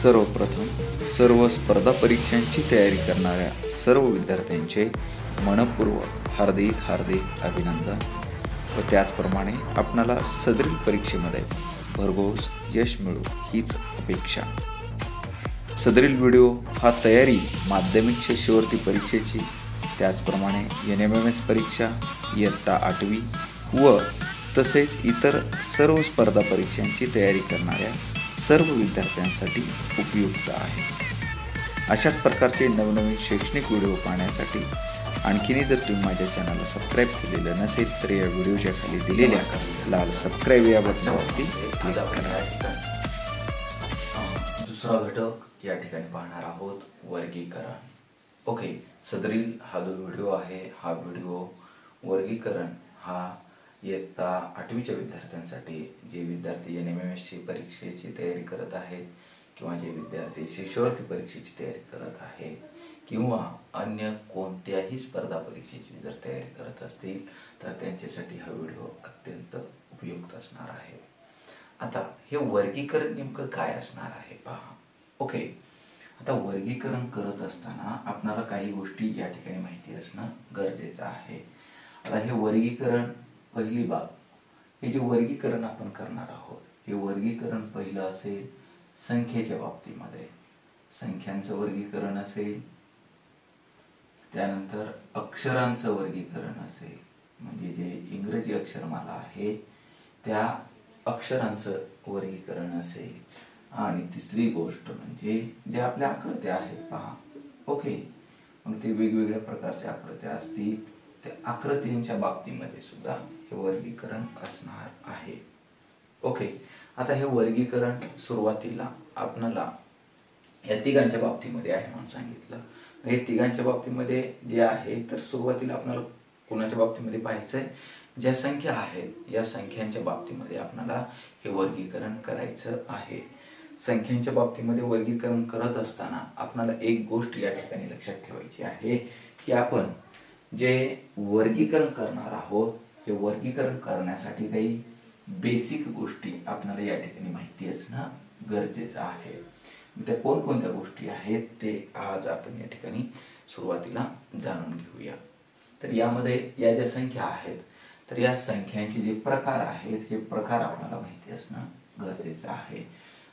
सर्वप्रथम सर्व स्पर्धा परीक्षांची तयारी करणाऱ्या सर्व विद्यार्थ्यांचे मनपूर्वक हार्दिक अभिनंदन व त्याचप्रमाणे आपणाला सदरील परीक्षेमध्ये भरघोस यश मिळो हीच अपेक्षा। सदरील व्हिडिओ हा तयारी माध्यमिक शिष्यवृत्ती परीक्षेची, त्याचप्रमाणे NMMS परीक्षा, इयत्ता 8वी व तसेच इतर सर्व स्पर्धा परीक्षांची तयारी करणाऱ्या सर्व विद्यार्थ्यांसाठी उपयुक्त आहे। अशाच प्रकारचे नवनवीन शैक्षणिक व्हिडिओ पाहण्यासाठी आणखीनही जर तुम्ही माझ्या चॅनलला सबस्क्राईब केलेलं नसेल तर या व्हिडिओच्या खाली दिलेल्या लाल सबस्क्राईब या बटनावरती क्लिक करा। दुसरा घटक या ठिकाणी पाहणार आहोत, वर्गीकरण। ओके, सदरील हा जो व्हिडिओ आहे हा व्हिडिओ वर्गीकरण हा इयत्ता 8वीच्या विद्यार्थ्यांसाठी, जे विद्यार्थी NMMS परीक्षेची तयारी करत आहेत किंवा जे विद्यार्थी शिष्यवृत्ती परीक्षेची तयारी करत आहेत किंवा अन्य कोणत्याही स्पर्धा परीक्षेची जर तयारी करत असतील तर त्यांच्यासाठी हा व्हिडिओ अत्यंत उपयुक्त असणार आहे। आता हे वर्गीकरण नेमकं काय असणार आहे पहा। ओके, आता वर्गीकरण करत असताना आपल्याला काही गोष्टी या ठिकाणी माहिती असणं गरजेचं आहे। आता हे वर्गीकरण, पहिली बाब, हे जे वर्गीकरण आपण करणार आहोत हे वर्गीकरण पहिलं असेल संख्येच्या बाबतीमध्ये, संख्यांचं वर्गीकरण असेल, त्यानंतर अक्षरांचं वर्गीकरण असेल, म्हणजे जे इंग्रजी अक्षरमाला आहे त्या अक्षरांचं वर्गीकरण असेल, आणि तिसरी गोष्ट म्हणजे जे आपल्या आकृत्या आहेत पहा। ओके, मग ते वेगवेगळ्या प्रकारच्या आकृत्या असतील, त्या आकृतींच्या बाबतीमध्ये सुद्धा हे वर्गीकरण असणार आहे। ओके, आता हे वर्गीकरण सुरुवातीला आपल्याला या तिघांच्या बाबतीमध्ये आहे म्हणून सांगितलं। हे तिघांच्या बाबतीमध्ये जे आहे तर सुरुवातीला आपल्याला कोणाच्या बाबतीमध्ये पाहायचंय, ज्या संख्या आहेत या संख्यांच्या बाबतीमध्ये आपल्याला हे वर्गीकरण करायचं आहे। संख्यांच्या बाबतीमध्ये वर्गीकरण करत असताना आपल्याला एक गोष्ट या ठिकाणी लक्षात ठेवायची आहे की आपण जे वर्गीकरण करणार आहोत हे वर्गीकरण करण्यासाठी काही बेसिक गोष्टी आपल्याला या ठिकाणी माहिती असणं गरजेचं आहे। त्या कोणकोणत्या गोष्टी आहेत ते आज आपण या ठिकाणी सुरुवातीला जाणून घेऊया। तर यामध्ये या ज्या संख्या आहेत तर या संख्यांचे जे प्रकार आहेत हे प्रकार आपल्याला माहिती असणं गरजेचं आहे।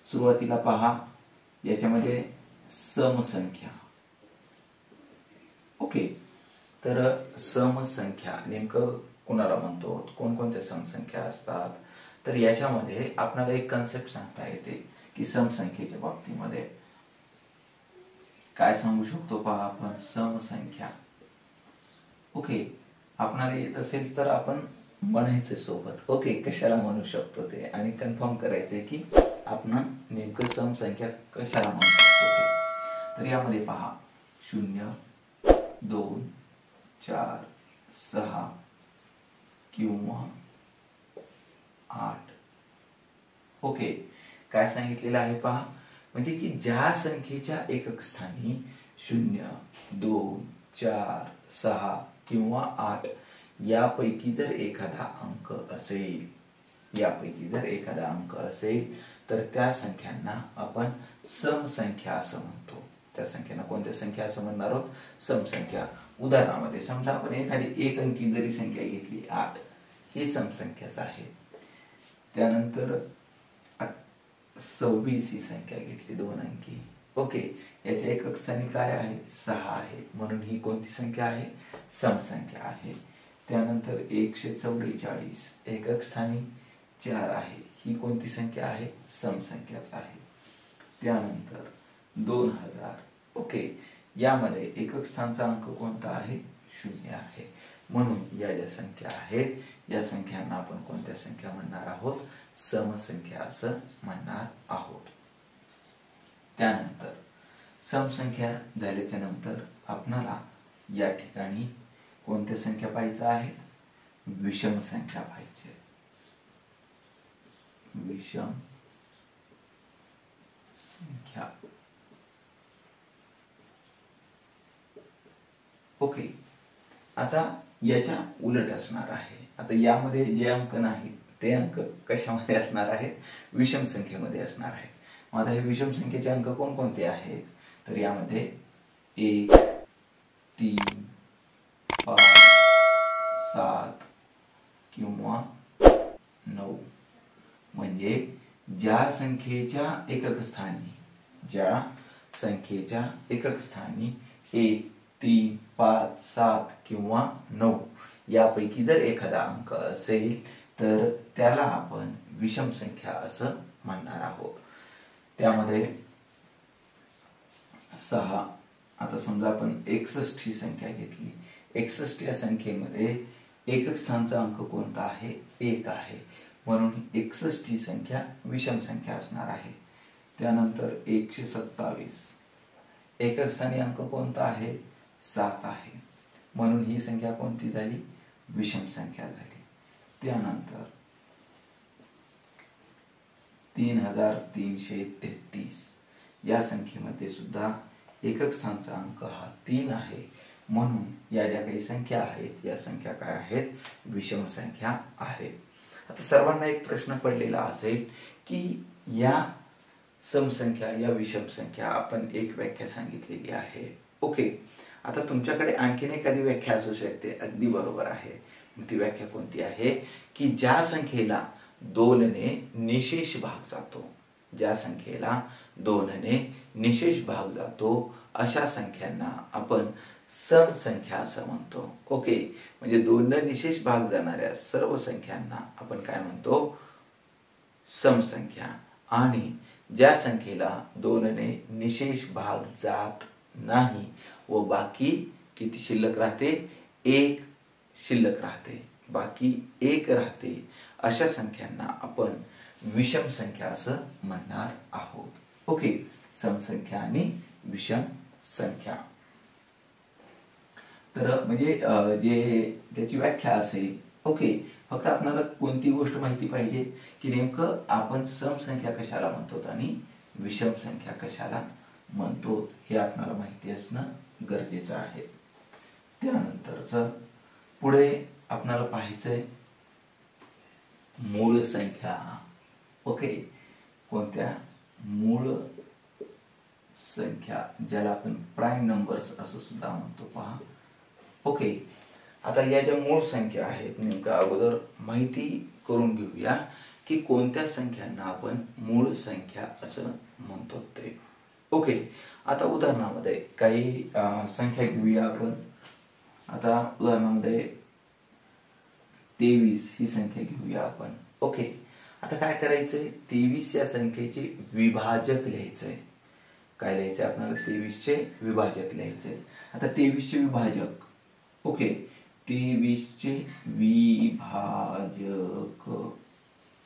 सुरुवातीला पहा, याच्यामध्ये समसंख्या। ओके, तर समसंख्या नेमकं कोणाला म्हणतो, कोणकोणत्या समसंख्या असतात, तर याच्यामध्ये आपल्याला एक कन्सेप्ट सांगता येते की समसंख्येच्या बाबतीमध्ये काय सांगू शकतो पहा आपण, समसंख्या। ओके, आपणाला येत असेल तर आपण म्हणायचं सोबत। ओके, कशाला म्हणू शकतो ते आणि कन्फर्म करायचंय की आपण नेमकं समसंख्या कशाला म्हणू शकतो ते। तर यामध्ये पहा 0, 2, 4, 6 किंवा 8। ओके, काय सांगितलेलं आहे पहा, म्हणजे की ज्या संख्येच्या एकक स्थानी 0, 2, 4, 6 किंवा 8 यापैकी जर एखादा अंक असेल, तर त्या संख्यांना आपण समसंख्या असं म्हणतो। त्या संख्यांना कोणत्या संख्या असं म्हणणार आहोत, समसंख्या। उदाहरणामध्ये समजा आपण एखादी एक अंकी जरी संख्या घेतली 8, ही समसंख्याच आहे। त्यानंतर 26 ही संख्या घेतली 2 अंकी। ओके, याच्या एकक स्थानी काय आहे, 6 आहे, म्हणून ही कोणती संख्या आहे, समसंख्या आहे। त्यानंतर 144 एकक स्थानी 4 आहे, ही कोणती संख्या आहे, समसंख्याच आहे। त्यानंतर 2000। ओके, यामध्ये एकक स्थानचा अंक कोणता आहे, 0 आहे, म्हणून या ज्या संख्या आहेत या संख्यांना आपण कोणत्या संख्या म्हणणार आहोत, समसंख्या असं म्हणणार आहोत। त्यानंतर समसंख्या झाल्याच्या नंतर आपल्याला या ठिकाणी कोणत्या संख्या पाहायच्या आहेत, विषम संख्या पाहायच्या, विषम संख्या। ओके, आता याच्या उलट असणार आहे। आता यामध्ये जे अंक नाहीत ते अंक कशामध्ये असणार आहेत, विषम संख्येमध्ये असणार आहेत। मग आता हे विषम संख्येचे अंक कोणकोणते आहेत, तर यामध्ये 1, 3, 5, 7 किंवा 9. म्हणजे ज्या संख्येच्या एकक स्थानी 1, 3, 5, 7 किंवा 9 यापैकी जर एखादा अंक असेल तर त्याला आपण विषम संख्या असं म्हणणार आहोत. त्यामध्ये 6, आता समजा आपण 61 ही संख्या घेतली. 61 या संख्येमध्ये एकक स्थानचा अंक कोणता आहे, 1 आहे, म्हणून 61 ही संख्या विषम संख्या असणार आहे. त्यानंतर 127, एकक स्थानी अंक कोणता आहे, 7 आहे, म्हणून ही संख्या कोणती झाली, विषम संख्या झाली. त्यानंतर 3333 या संख्येमध्ये सुद्धा एकक स्थानचा अंक हा 3 आहे, म्हणून या ज्या काही संख्या आहेत या संख्या काय आहेत, विषम संख्या आहेत. आता सर्वांना एक प्रश्न पडलेला असेल की या समसंख्या या विषम संख्या आपण एक व्याख्या सांगितलेली आहे. ओके, आता तुमच्याकडे आणखीन एखादी व्याख्या असू शकते. अगदी बरोबर आहे. ती व्याख्या कोणती आहे की ज्या संख्येला 2 ने निशेष भाग जातो, ज्या संख्येला 2 ने निशेष भाग जातो अशा संख्यांना आपण समसंख्या असं म्हणतो. ओके, म्हणजे 2 ने निशेष भाग जाणाऱ्या सर्व संख्यांना आपण काय म्हणतो, समसंख्या. आणि ज्या संख्येला 2 ने निशेष भाग जात नाही व बाकी किती शिल्लक राहते, 1 शिल्लक राहते, बाकी 1 राहते, अशा संख्यांना आपण विषम संख्या असं म्हणणार आहोत. ओके, समसंख्या आणि विषम संख्या. तर म्हणजे जे त्याची व्याख्या असेल. ओके, फक्त आपल्याला कोणती गोष्ट माहिती पाहिजे की नेमकं आपण समसंख्या कशाला म्हणतो आणि विषम संख्या कशाला म्हणतो हे आपल्याला माहिती असणं गरजेचं आहे. त्यानंतरच पुढे आपल्याला पाहायचंय मूळ संख्या. ओके, कोणत्या, मूळ संख्या, ज्याला आपण प्राईम नंबर्स असं सुद्धा म्हणतो. पहा, ओके, आता या ज्या मूळ संख्या आहेत नेमकं अगोदर माहिती करून घेऊया की कोणत्या संख्यांना आपण मूळ संख्या असं म्हणतो ते. ओके, आता उदाहरणामध्ये काही संख्या घेऊया आपण. आता उदाहरणामध्ये 23 ही संख्या घेऊया आपण. ओके, आता काय करायचंय, 23 या संख्येचे विभाजक लिहायचंय. काय लिहायचंय आपल्याला, 23 चे विभाजक लिहायचंय. आता 23 चे विभाजक. ओके, 23 चे विभाजक.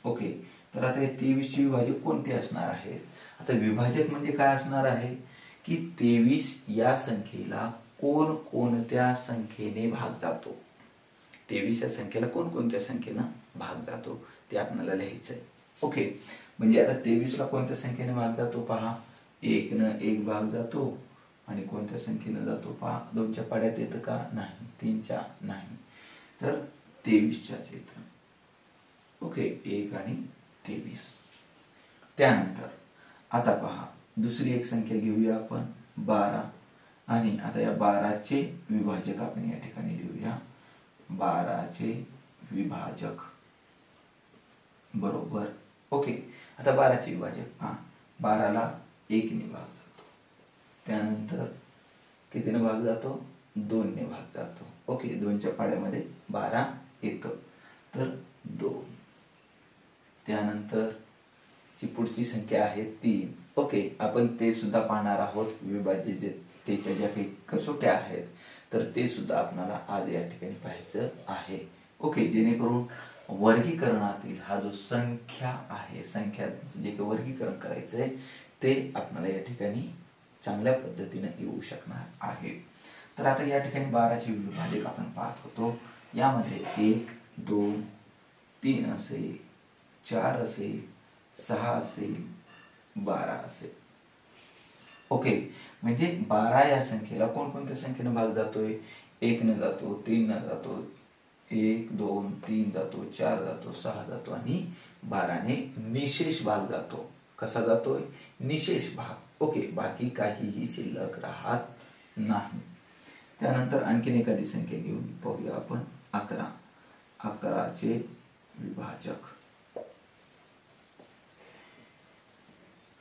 ओके, तर आता हे 23 चे विभाजक कोणते असणार आहेत. आता विभाजक म्हणजे काय असणार आहे की 23 या संख्येला कोणकोणत्या संख्येने भाग जातो. 23 या संख्येला कोणकोणत्या संख्येनं भाग जातो ते आपल्याला लिहायचंय. ओके, म्हणजे आता 23 ला कोणत्या संख्येने भाग जातो पहा, 1 न 1 भाग जातो आणि कोणत्या संख्येने जातो पहा, 2 च्या पाड्यात येतं का, नाही, 3 च्या नाही, तर 23 च्याच येतं. ओके, 1 आणि 23. त्यानंतर आता पहा दुसरी एक संख्या घेऊया आपण 12 आणि आता या 12 चे विभाजक आपण या ठिकाणी लिहूया. 12 चे विभाजक बरोबर. ओके, आता 12 चे विभाजक पहा, 12 ला 1 ने भाग जातो, त्यानंतर कितीने भाग जातो, 2 ने भाग जातो. ओके, 2 च्या पाड्यामध्ये 12 येतं, तर 2. त्यानंतर ची पुढची संख्या आहे 3. ओके, आपण ते सुद्धा पाहणार आहोत. विभाज्य त्याच्या ज्या काही कसोट्या आहेत तर ते सुद्धा आपल्याला आज या ठिकाणी पाहायचं आहे. ओके, जेणेकरून वर्गीकरणातील हा जो संख्या आहे, संख्या जे काही वर्गीकरण करायचंय ते आपल्याला या ठिकाणी चांगल्या पद्धतीने येऊ शकणार आहे. तर आता या ठिकाणी 12 चे विभाजक आपण पाहत होतो. यामध्ये 1, 2, 3 असेल, 4 असेल, 6 असेल, 12 असेल. ओके, म्हणजे 12 या संख्येला कोणकोणत्या संख्येने भाग जातोय, 1 ने जातो, 3 ने जातो, 1, 2, 3 जातो, 4 जातो, 6 जातो आणि 12 ने निशेष भाग जातो. कसा जातोय? निशेष भाग. ओके, बाकी काहीही शिल्लक राहत नाही. त्यानंतर आणखीन एखादी संख्या घेऊन पाहूया आपण. 11. 11चे विभाजक.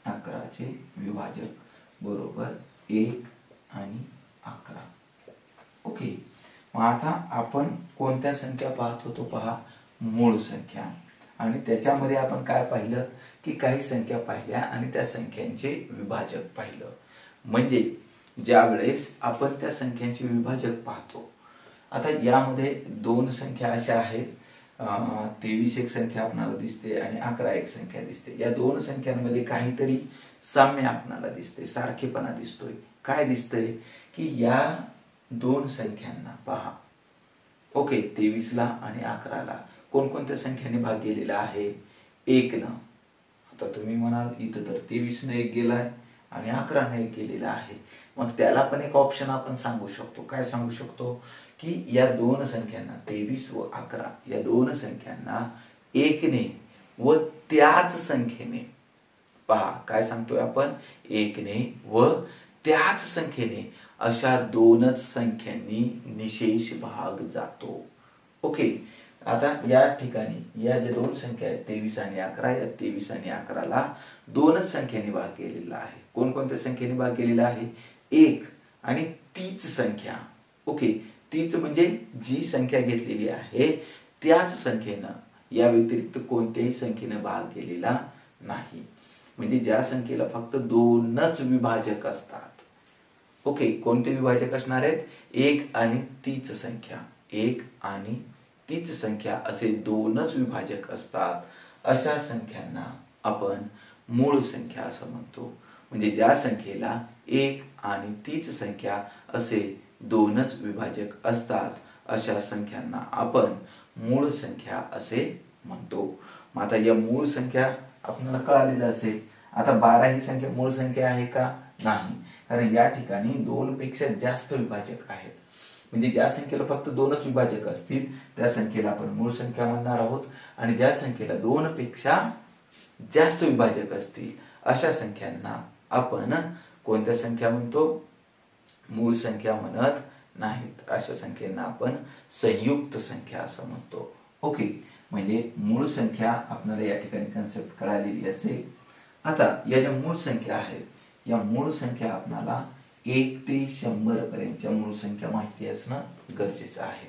11चे विभाजक बरोबर 1 आणि 11. ओके, मग आता आपण कोणत्या संख्या पाहत होतो पहा? मूळ संख्या. आणि त्याच्यामध्ये आपण काय पाहिलं की काही संख्या पाहिल्या आणि त्या संख्यांचे विभाजक पाहिलं. म्हणजे ज्या वेळेस आपण त्या संख्यांचे विभाजक पाहतो, आता यामध्ये दोन संख्या अशा आहेत, 23 एक संख्या आपल्याला दिसते आणि 11 एक संख्या दिसते. या दोन संख्यांमध्ये काहीतरी साम्य आपल्याला दिसते, सारखेपणा दिसतोय. काय दिसतंय की या दोन संख्यांना पहा. ओके, 23ला आणि 11ला कोणकोणत्या संख्येने भाग गेलेला आहे? 1 न. आता तुम्ही म्हणाल इथं तर 23 ने 1 गेलाय आणि 11 ने 1 गेलेला आहे. मग त्याला पण एक ऑप्शन आपण सांगू शकतो. काय सांगू शकतो की या दोन संख्यांना 23 व 11 या दोन संख्यांना 1 ने व त्याच संख्येने पहा. काय सांगतोय आपण? 1 ने व त्याच संख्येने अशा दोनच संख्यांनी निशेष भाग जातो. ओके, आता या ठिकाणी या ज्या दोन संख्या आहेत 23 आणि 11, या 23 आणि 11ला दोनच संख्येने भाग गेलेला आहे. कोणकोणत्या संख्येने भाग गेलेला आहे? 1 आणि तीच संख्या. ओके, तीच म्हणजे जी संख्या घेतलेली आहे त्याच संख्येनं, या व्यतिरिक्त कोणत्याही संख्येनं भाग गेलेला नाही. म्हणजे ज्या संख्येला फक्त दोनच विभाजक असतात. ओके, कोणते विभाजक असणार आहेत? 1 आणि तीच संख्या. 1 आणि तीच संख्या असे दोनच विभाजक असतात. अशा संख्यांना आपण मूळ संख्या असं म्हणतो. म्हणजे ज्या संख्येला 1 आणि तीच संख्या असे दोनच विभाजक असतात अशा संख्यांना आपण मूळ संख्या असे म्हणतो. मग आता या मूळ संख्या आपल्याला कळालेलं असेल. आता 12 ही संख्या मूळ संख्या आहे का? नाही, कारण या ठिकाणी 2 पेक्षा जास्त विभाजक आहेत. म्हणजे ज्या संख्येला फक्त दोनच विभाजक असतील त्या संख्येला आपण मूळ संख्या म्हणणार आहोत. आणि ज्या संख्येला 2 पेक्षा जास्त विभाजक असतील अशा संख्यांना आपण कोणत्या संख्या म्हणतो? मूळ संख्या म्हणत नाहीत. अशा संख्येला आपण संयुक्त संख्या असं म्हणतो. ओके, म्हणजे मूळ संख्या आपल्याला या ठिकाणी कन्सेप्ट कळालेली असेल. आता या ज्या मूळ संख्या आहेत या मूळ संख्या आपल्याला 1 ते 100 पर्यंतच्या मूळ संख्या माहिती असणं गरजेचं आहे.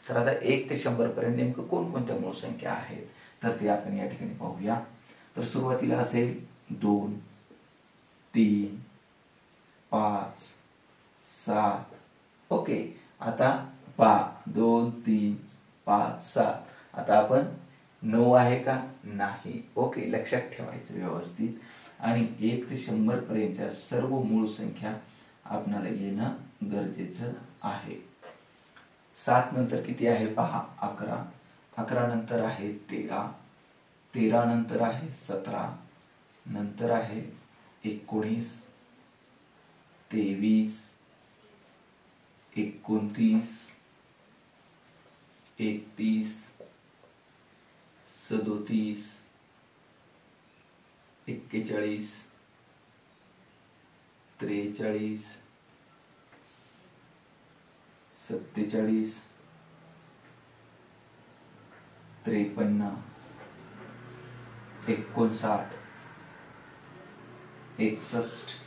तर आता 1 ते 100 पर्यंत नेमकं कोणकोणत्या मूळ संख्या आहेत तर ते आपण या ठिकाणी पाहूया. तर सुरुवातीला असेल 2, 3, 5, 7. ओके, आता 2, 3, 5, 7. आता आपण 9 आहे का? नाही. ओके, लक्षात ठेवायचं व्यवस्थित. आणि 1 ते 100 पर्यंतच्या सर्व मूळ संख्या आपल्याला येणं गरजेचं आहे. 7 नंतर किती आहे पहा? 11. 11 नंतर आहे 13. 13 नंतर आहे 17. नंतर आहे 19, 23, 29, 31, 37, 41, 43, 47, 53, 59, 61,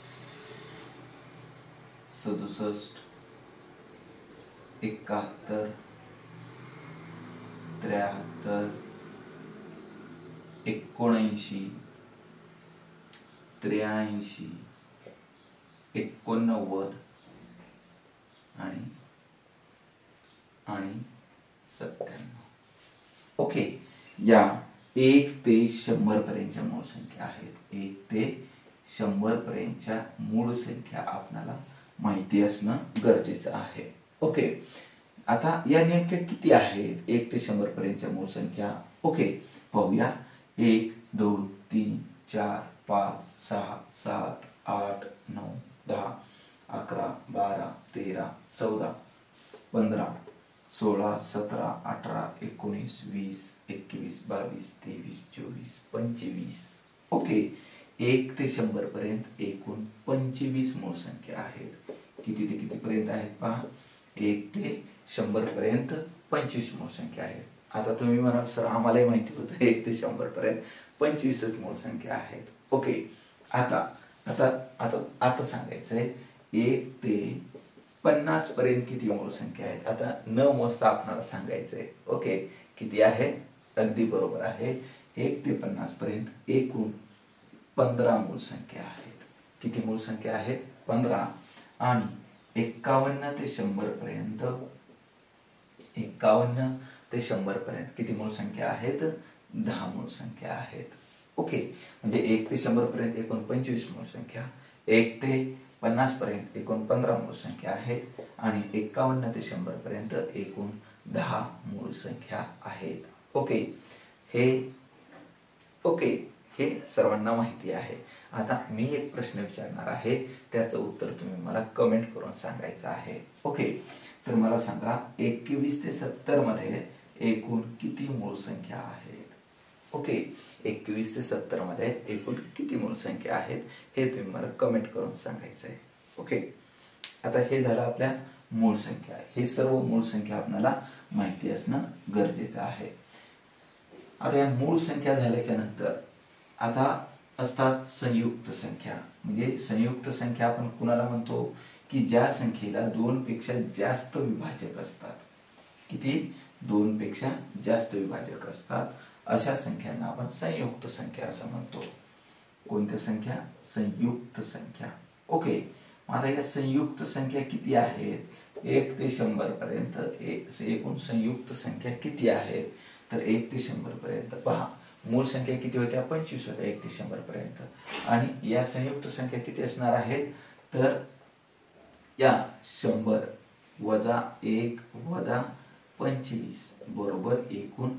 67, 71, 73, 79, 83, 89 आणि 97. ओके, या 1 ते 100 पर्यंतच्या मूळ संख्या आहेत. 1 ते 100 पर्यंतच्या मूळ संख्या आपल्याला माहिती असणं गरजेचं आहे. ओके, आता या नेमक्या किती आहेत 1 ते 100 पर्यंतच्या मूळ संख्या? ओके, पाहूया. 1, 2, 3, 4, 5, 6, 7, 8, 9, 10, 11, 12, 13, 14, 15, 16, 17, 18, 19, 20, 21, 22, 23, 24, 25. ओके, 1 ते 100 पर्यंत एकूण 25 मूळ संख्या आहेत. किती ते किती पर्यंत आहेत पहा, 1 ते 100 पर्यंत 25 मूळ संख्या आहेत. आता तुम्ही म्हणाल सर आम्हालाही माहिती होतं 1 ते 100 पर्यंत 25 मूळ संख्या आहेत. ओके, आता आता आता आता सांगायचंय 1 ते 50 पर्यंत किती मूळ संख्या आहेत. आता न मोजता आपल्याला सांगायचंय. ओके, किती आहे, अगदी बरोबर आहे. 1 ते 50 पर्यंत एकूण 15 मूळ संख्या आहेत. किती मूळ संख्या आहेत, 15. आणि 51 ते 100 पर्यंत 51 ते 100 पर्यंत किती मूळ संख्या आहेत, 10 मूळ संख्या आहेत. ओके, म्हणजे 1 ते 100 पर्यंत एकूण 25 मूळ संख्या, 1 ते 50 पर्यंत एकूण 15 मूळ संख्या आहेत आणि 51 ते 100 पर्यंत एकूण 10 मूळ संख्या आहेत. ओके, हे सर्वांना माहिती आहे. आता मी एक प्रश्न विचारणार आहे, त्याचं उत्तर तुम्ही मला कमेंट करून सांगायचं आहे. ओके, तर मला सांगा 21 ते 70 मध्ये एकूण किती मूळ संख्या आहेत. ओके, 21 ते 70 मध्ये एकूण किती मूळ संख्या आहेत हे तुम्ही मला कमेंट करून सांगायचं आहे. ओके, आता हे झालं आपल्या मूळ संख्या. हे सर्व मूळ संख्या आपल्याला माहिती असणं गरजेचं आहे. आता या मूळ संख्या झाल्याच्या नंतर आता असतात संयुक्त संख्या. म्हणजे संयुक्त संख्या आपण कुणाला म्हणतो की ज्या संख्येला 2 पेक्षा जास्त विभाजक असतात. किती, 2 पेक्षा जास्त विभाजक असतात अशा संख्यांना आपण संयुक्त संख्या असं म्हणतो. कोणत्या संख्या, संयुक्त संख्या. ओके, आता या संयुक्त संख्या किती आहेत, 1 ते 100 पर्यंत एकूण संयुक्त संख्या किती आहेत, तर 1 ते 100 पर्यंत पहा मूळ संख्या किती होत्या, 25 होत्या 1 ते 100 पर्यंत. आणि या संयुक्त संख्या किती असणार आहेत, तर या 100 वजा 1 वजा 25 बरोबर एकूण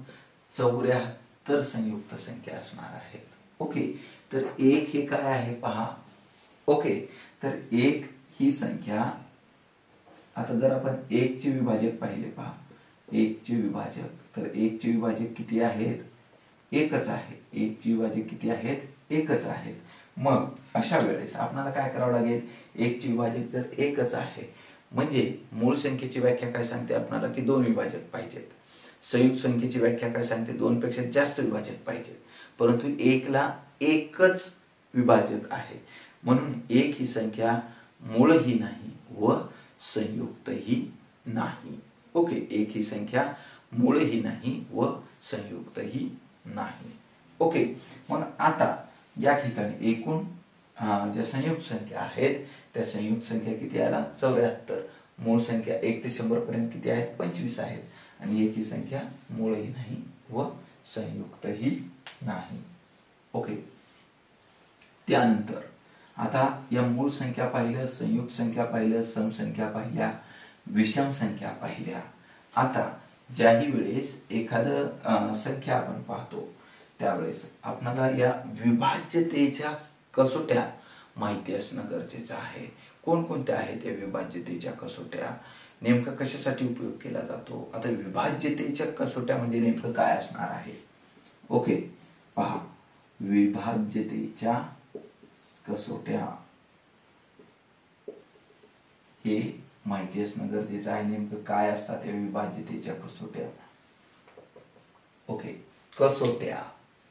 74 संयुक्त संख्या असणार आहेत. ओके, तर 1 हे काय आहे पहा. ओके, तर 1 ही संख्या, आता जर आपण 1 चे विभाजक पाहिले पहा, 1 चे विभाजक, तर 1 चे विभाजक किती आहेत, एकच आहे. 1 चे विभाजक किती आहेत, एकच आहेत. मग अशा वेळेस आपल्याला काय करावं लागेल, 1 चे विभाजक जर एकच आहे म्हणजे मूळ संख्येची व्याख्या काय सांगते आपल्याला की 2 विभाजक पाहिजेत. संयुक्त संख्येची व्याख्या काय सांगते, 2 पेक्षा जास्त विभाजक पाहिजेत. परंतु 1 ला एकच विभाजक आहे म्हणून 1 ही संख्या मूळही नाही व संयुक्तही नाही. ओके, 1 ही संख्या मूळही नाही व संयुक्तही नाही. ओके, मग आता या ठिकाणी एकूण ज्या संयुक्त संख्या आहेत त्या संयुक्त संख्या किती आला, 74. मूळ संख्या 1 ते 100 पर्यंत किती आहेत, 25 आहेत. आणि 1 ही संख्या मूळही नाही व संयुक्तही नाही. ओके, त्यानंतर आता या मूळ संख्या पाहिल्या, संयुक्त संख्या पाहिल्या, सम संख्या पाहिल्या, विषम संख्या पाहिल्या. आता ज्याही वेळेस एखादं संख्या आपण पाहतो त्यावेळेस आपल्याला या विभाज्यतेच्या कसोट्या माहिती असणं गरजेचं आहे. कोणकोणत्या आहेत या विभाज्यतेच्या कसोट्या, नेमका कशासाठी उपयोग केला जातो. आता विभाज्यतेच्या कसोट्या म्हणजे नेमकं काय असणार आहे. ओके, पहा विभाज्यतेच्या कसोट्या हे माहिती असणं गरजेचं आहे. नेमकं काय असतात या विभाज्यतेच्या कसोट्या. ओके, कसोट्या.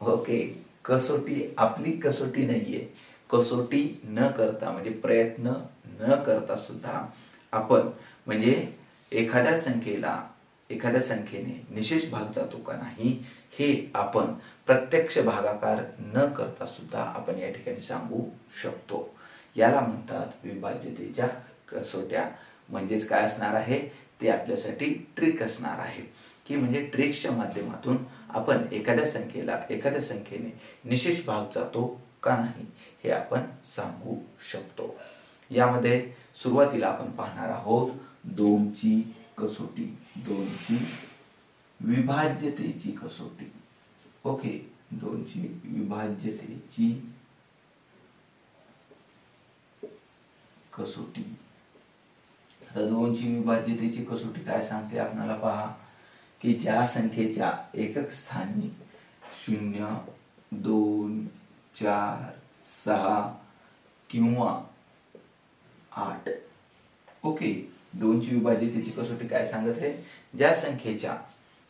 ओके, कसोटी आपली कसोटी नाहीये. कसोटी न करता म्हणजे प्रयत्न न करता सुद्धा आपण म्हणजे एखाद्या संख्येने निशेष भाग जातो का नाही हे आपण प्रत्यक्ष भागाकार न करता सुद्धा आपण या ठिकाणी सांगू शकतो. याला म्हणतात विभाज्यतेच्या कसोट्या. म्हणजेच काय असणार आहे, ते आपल्यासाठी ट्रिक असणार आहे की म्हणजे ट्रिक्सच्या माध्यमातून आपण एखाद्या संख्येने निशेष भाग जातो का नाही हे आपण सांगू शकतो. यामध्ये सुरुवातीला आपण पाहणार आहोत 2 ची कसोटी, 2 ची विभाज्यतेची कसोटी. ओके, 2 ची विभाज्यतेची कसोटी. आता 2 ची विभाज्यतेची कसोटी काय सांगते आपल्याला पहा की ज्या संख्येच्या एकक स्थानी 0, 2, 4, 6 किंवा 8. ओके, 2ची विभाज्यतेची कसोटी काय सांगत आहे? ज्या संख्येच्या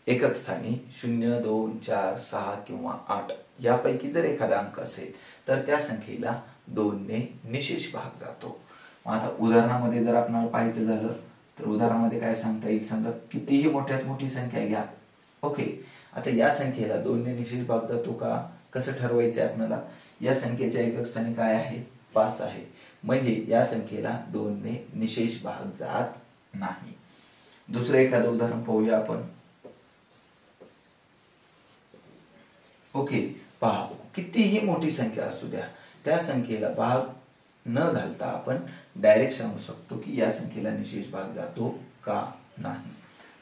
एकक स्थानी 0, 2, 4, 6 किंवा 8 यापैकी जर एखादा अंक असेल तर त्या संख्येला 2 ने निशेष भाग जातो. आता उदाहरणामध्ये जर आपल्याला पाहायचं झालं तर उदाहरणामध्ये काय सांगता येईल? समजा कितीही मोठ्यात मोठी संख्या घ्या. ओके, आता या संख्येला 2 ने निशेष भाग जातो का? कसं ठरवायचं आहे आपल्याला? या संख्येच्या एकक स्थानी काय आहे? 5 आहे. म्हणजे या संख्येला 2 ने निशेष भाग जात नाही. दुसरं एखादं उदाहरण पाहूया आपण. ओके, पहा, कितीही मोठी संख्या असू द्या त्या संख्येला भाग न घालता आपण डायरेक्ट सांगू शकतो की या संख्येला निशेष भाग जातो का नाही.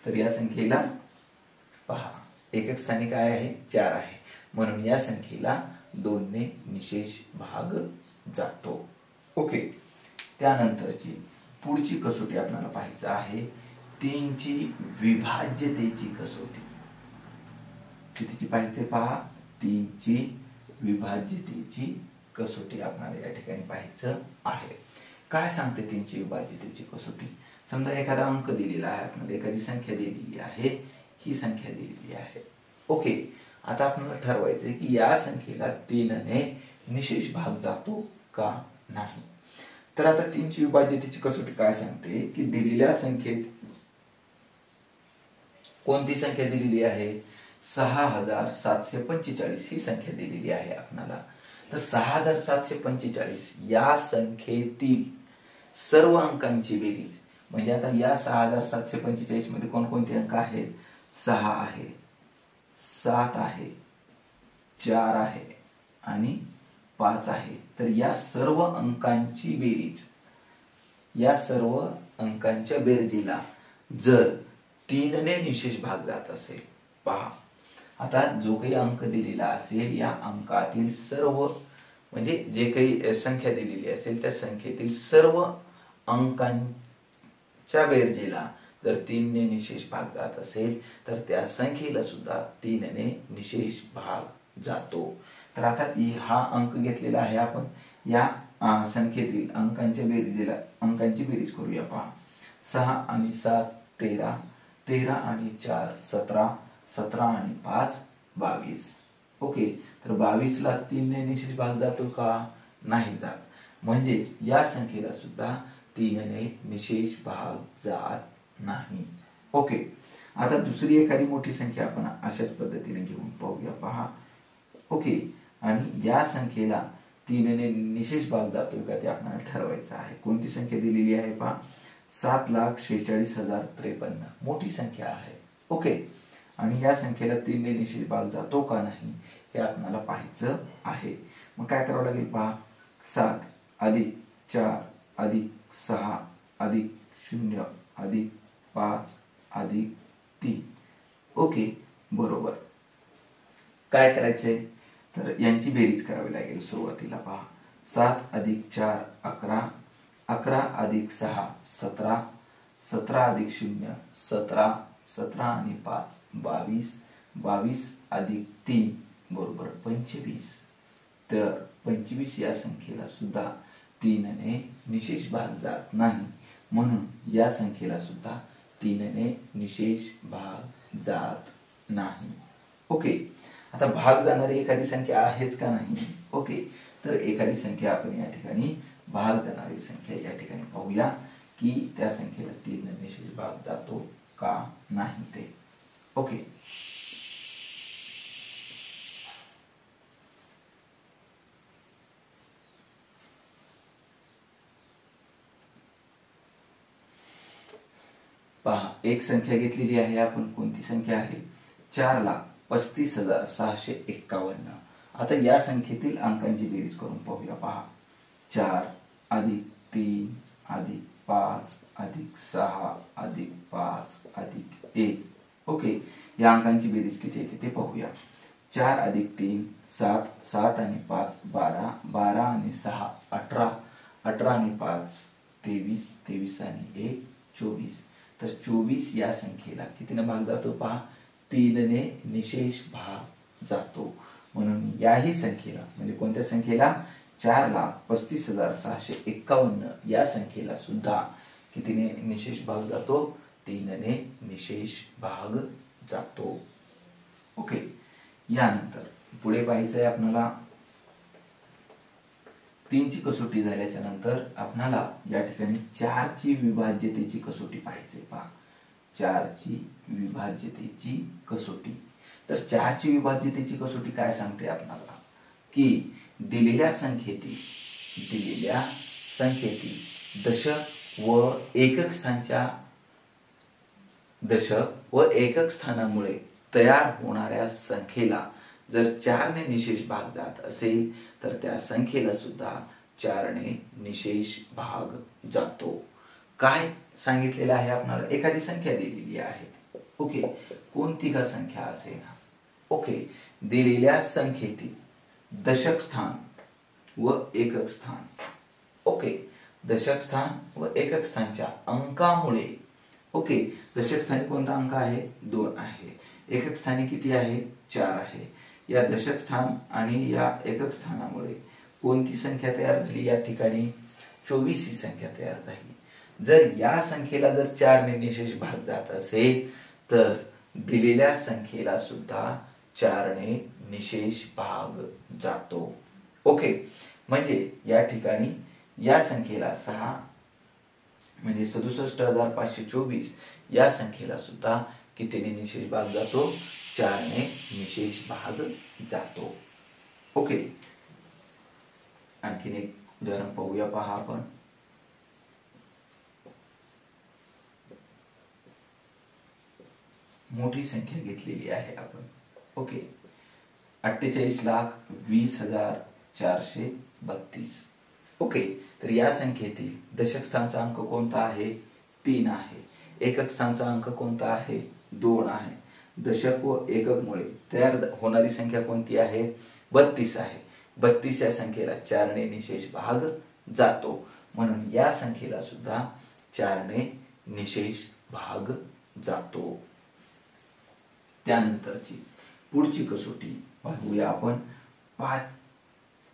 तर या संख्येला पहा, एकक स्थानी काय आहे? 4 आहे. म्हणून या संख्येला 2 ने निशेष भाग जातो. ओके, त्यानंतरची पुढची कसोटी आपल्याला पाहायचं आहे 3ची विभाज्यतेची कसोटी. कितीची पाहायचे? पहा, 3ची विभाज्यतेची कसोटी आपल्याला या ठिकाणी पाहायचं आहे. काय सांगते 3ची विभाज्यतेची कसोटी? समजा एखादा अंक दिलेला आहे, आपल्याला एखादी संख्या दिलेली आहे, ही संख्या दिलेली आहे. ओके, आता आपल्याला ठरवायचं आहे की या संख्येला 3 ने निशेष भाग जातो का नाही. तर आता 3ची विभाज्यतेची कसोटी काय सांगते की दिलेल्या संख्येत कोणती संख्या दिलेली आहे? 6745 ही संख्या दिलेली आहे आपल्याला. तर 6745 या संख्येतील सर्व अंकांची बेरीज, म्हणजे आता या 6745 मध्ये कोणकोणते अंक आहेत? 6 आहे, 7 आहे, 4 आहे आणि 5 आहे. तर या सर्व अंकांची बेरीज, या सर्व अंकांच्या बेरजेला जर 3 ने निशेष भाग जात असेल, पहा आता जो काही अंक दिलेला असेल या अंकातील सर्व, म्हणजे जे काही संख्या दिलेली असेल त्या संख्येतील सर्व अंकांच्या बेरजेला जर 3 ने निशेष भाग जात असेल तर त्या संख्येला सुद्धा 3 ने निशेष भाग जातो. तर आता हा अंक घेतलेला आहे आपण, या संख्येतील अंकांच्या बेरजेला अंकांची बेरीज करूया. पहा, 6 आणि 7 13, 13 आणि 4 17, 17 आणि 5 22. ओके, तर 22 ला 3 ने निशेष भाग जातो का? नाही जात. म्हणजेच या संख्येला सुद्धा 3 ने निशेष भाग जात नाही. ओके, आता दुसरी एखादी मोठी संख्या आपण अशाच पद्धतीने घेऊन पाहूया. पहा, ओके, आणि या संख्येला 3 ने निशेष भाग जातोय का ते आपल्याला ठरवायचं आहे. कोणती संख्या दिलेली आहे? पहा, 7,46,053 मोठी संख्या आहे. ओके, आणि या संख्येला 3 ने निशेष भाग जातो का नाही हे आपल्याला पाहायचं आहे. मग काय करावं लागेल? पहा, 7 अधिक 4 अधिक 6 अधिक 0 अधिक 5 अधिक 3. ओके, बरोबर. काय करायचंय? तर यांची बेरीज करावी लागेल. सुरुवातीला पहा, 7 अधिक 4 11, 11 अधिक 6 17, 17 अधिक 0 17, 17 आणि 5 22, 22 अधिक 3 बरोबर 25. तर 25 या संख्येला सुद्धा 3 ने निशेष भाग जात नाही. म्हणून या संख्येला सुद्धा 3 ने निशेष भाग जात नाही. ओके, आता भाग जाणारी एखादी संख्या आहेच का नाही? ओके, तर एखादी संख्या आपण या ठिकाणी भाग जाणारी संख्या या ठिकाणी पाहूया की त्या संख्येला 3 ने निशेष भाग जातो का नाही ते. ओके, पहा, एक संख्या घेतलेली आहे आपण. कोणती संख्या आहे? 4,35,651. आता या संख्येतील अंकांची बेरीज करून पाहूया. पहा, 4 अधिक 3 अधिक 5 अधिक 6 अधिक 5 अधिक 1. ओके, या अंकांची बेरीज किती येते ते पाहूया. 4 अधिक 3 7, 7 आणि 5 12, 12 आणि 6 18, 18 आणि 5 23, 23 आणि 1 24. तर 24 या संख्येला कितीने भाग जातो? पहा, 3 ने निशेष भाग जातो. म्हणून याही संख्येला, म्हणजे कोणत्या संख्येला? 4,35,651 या संख्येला सुद्धा कितीने निशेष भाग जातो? 3 ने निशेष भाग जातो. ओके, यानंतर पुढे पाहायचंय आपल्याला 3 ची कसोटी झाल्याच्या नंतर आपल्याला या ठिकाणी 4 ची विभाज्यतेची कसोटी पाहायची. पहा, 4 ची विभाज्यतेची कसोटी. तर 4 ची विभाज्यतेची कसोटी काय सांगते आपल्याला की दिलेल्या संख्येतील दशक व एकक स्थानामुळे तयार होणाऱ्या संख्येला जर 4 ने निशेष भाग जात असेल तर त्या संख्येला सुद्धा 4 ने निशेष भाग जातो. काय सांगितलेलं आहे आपल्याला? एखादी संख्या दिलेली आहे. ओके, कोणती का संख्या असेल? ओके, दिलेल्या संख्येतील दशक स्थान व एकक स्थान. ओके, दशक स्थान व एकक स्थानच्या अंकामुळे. ओके, दशक स्थानी कोणता अंक आहे? 2 आहे. एकक स्थानी किती आहे? 4 आहे. या दशक स्थान आणि या एकक स्थानामुळे कोणती संख्या तयार झाली? या ठिकाणी 24 ही संख्या तयार झाली. जर या संख्येला जर 4 ने निशेष भाग जात असेल तर दिलेल्या संख्येला सुद्धा 4 ने निशेष भाग जातो. ओके, म्हणजे या ठिकाणी या संख्येला 6 म्हणजे 67,524 या संख्येला सुद्धा कितीने निशेष भाग जातो? 4 ने निशेष भाग जातो. ओके, आणखीन एक उदाहरण पाहूया. पहा, आपण मोठी संख्या घेतलेली आहे आपण. ओके, 48,20,432. ओके, तर या संख्येतील दशक स्थानचा अंक कोणता आहे? 3 आहे. एकक स्थानचा अंक कोणता आहे? 2 आहे. दशक व एकक मुळे तयार होणारी संख्या कोणती आहे? 32 आहे. 32 या संख्येला 4 ने निशेष भाग जातो, म्हणून या संख्येला सुद्धा 4 ने निशेष भाग जातो. त्यानंतरची पुढची कसोटी पाहूया आपण. 5.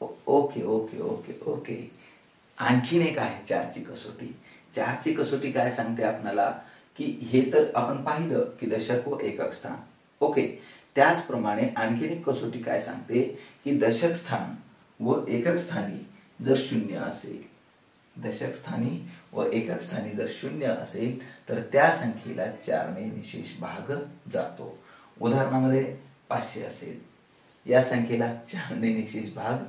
ओके ओके ओके ओके, आणखीन एक आहे 4 ची कसोटी. 4 ची कसोटी काय सांगते आपल्याला की हे तर आपण पाहिलं की दशक व एकक स्थान. ओके, त्याचप्रमाणे आणखीन एक कसोटी काय सांगते की दशक स्थान व एकक स्थानी जर 0 असेल, दशक स्थानी व एकक स्थानी जर 0 असेल तर त्या संख्येला 4 ने निशेष भाग जातो. उदाहरणामध्ये 500 असेल, या संख्येला 4 ने निशेष भाग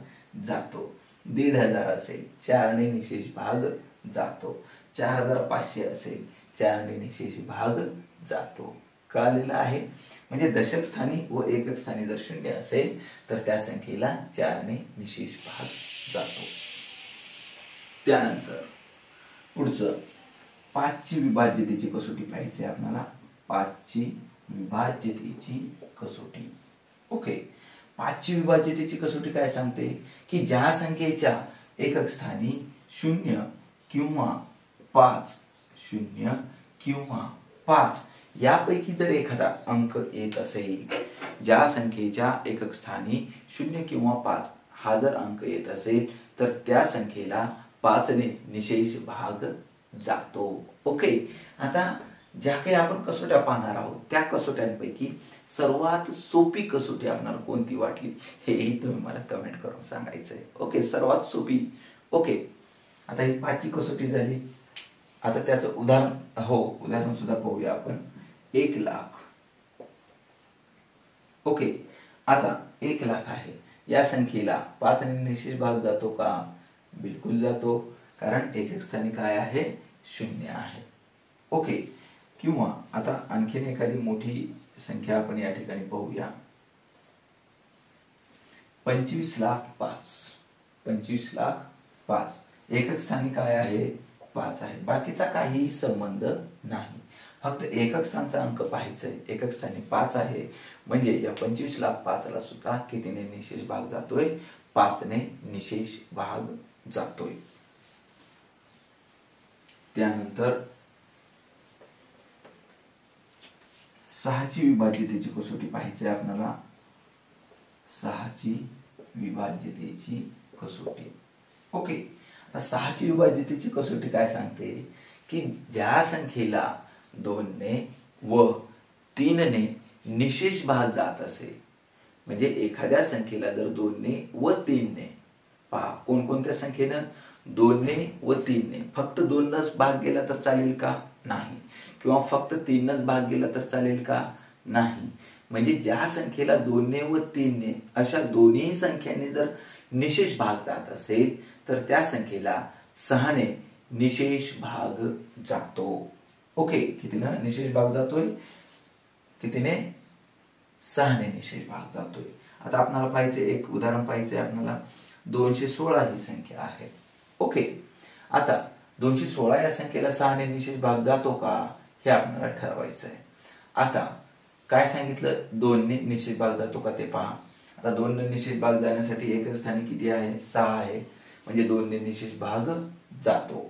जातो. 1,500 असेल, 4 ने निशेष भाग जातो. 4,500 असेल, 4 ने निशेष भाग जातो. कळालेलं आहे? म्हणजे दशक स्थानी व एकक स्थानी जर 0 असेल तर त्या संख्येला 4 ने निशेष भाग जातो. त्यानंतर पुढचं 5 ची विभाज्यतेची कसोटी पाहायची आपल्याला. 5 ची विभाज्यतेची कसोटी. ओके, 5 ची विभाज्यतेची कसोटी काय सांगते की ज्या संख्येच्या एकक स्थानी 0 किंवा 5 यापैकी जर एखादा अंक येत असेल, ज्या संख्येच्या एकक स्थानी 0 किंवा 5 हा जर अंक येत असेल तर त्या संख्येला 5 ने निशेष भाग जातो. ओके, आता ज्या काही आपण कसोट्या पाहणार आहोत त्या कसोट्यांपैकी सर्वात सोपी कसोटी आपल्याला कोणती वाटली हेही तुम्ही मला कमेंट करून सांगायचंय. ओके, सर्वात सोपी. ओके, आता ही 5 ची कसोटी झाली. आता त्याचं उदाहरण सुद्धा पाहूया आपण. 1,00,000. ओके, आता 1,00,000 आहे. या संख्येला 5 ने निशेष भाग जातो का? बिलकुल जातो, कारण एकक स्थानी काय आहे? 0 आहे. ओके, किंवा आता आणखीन एखादी मोठी संख्या आपण या ठिकाणी पाहूया. 25,05,000. 25,05,000 एकक स्थानी काय आहे? 5 आहे. बाकीचा काही संबंध नाही, फक्त एकक स्थानचा अंक पाहायचंय. एकक स्थानी 5 आहे, म्हणजे या 25,05,000 ला सुद्धा कितीने निशेष भाग जातोय? 5 ने निशेष भाग जातोय. त्यानंतर 6 ची विभाज्यतेची कसोटी पाहायची आपल्याला. 6 ची विभाज्यतेची कसोटी. ओके, आता 6ची विभाज्यतेची कसोटी काय सांगते की ज्या संख्येला 2ने व 3ने निशेष भाग जात असेल, म्हणजे एखाद्या संख्येला जर 2ने व 3ने, पहा कोणकोणत्या संख्येनं 2ने व 3ने, फक्त 2नच भाग गेला तर चालेल का? नाही. किंवा फक्त 3नच भाग गेला तर चालेल का? नाही. म्हणजे ज्या संख्येला 2ने व 3ने अशा दोन्ही संख्यांनी जर निशेष भाग जात असेल तर त्या संख्येला 6ने निशेष भाग जातो. ओके, कितीनं निशेष भाग जातोय? कितीने? 6ने निशेष भाग जातोय. आता आपल्याला पाहिजे एक उदाहरण पाहिजे आपल्याला. 216 ही संख्या आहे. ओके, आता 216 या संख्येला 6ने निशेष भाग जातो का हे आपल्याला ठरवायचं आहे. आता काय सांगितलं? 2ने निशेष भाग जातो का ते पहा. आता 2ने निशेष भाग जाण्यासाठी एकक स्थानी किती आहे? 6 आहे, म्हणजे 2ने निशेष भाग जातो.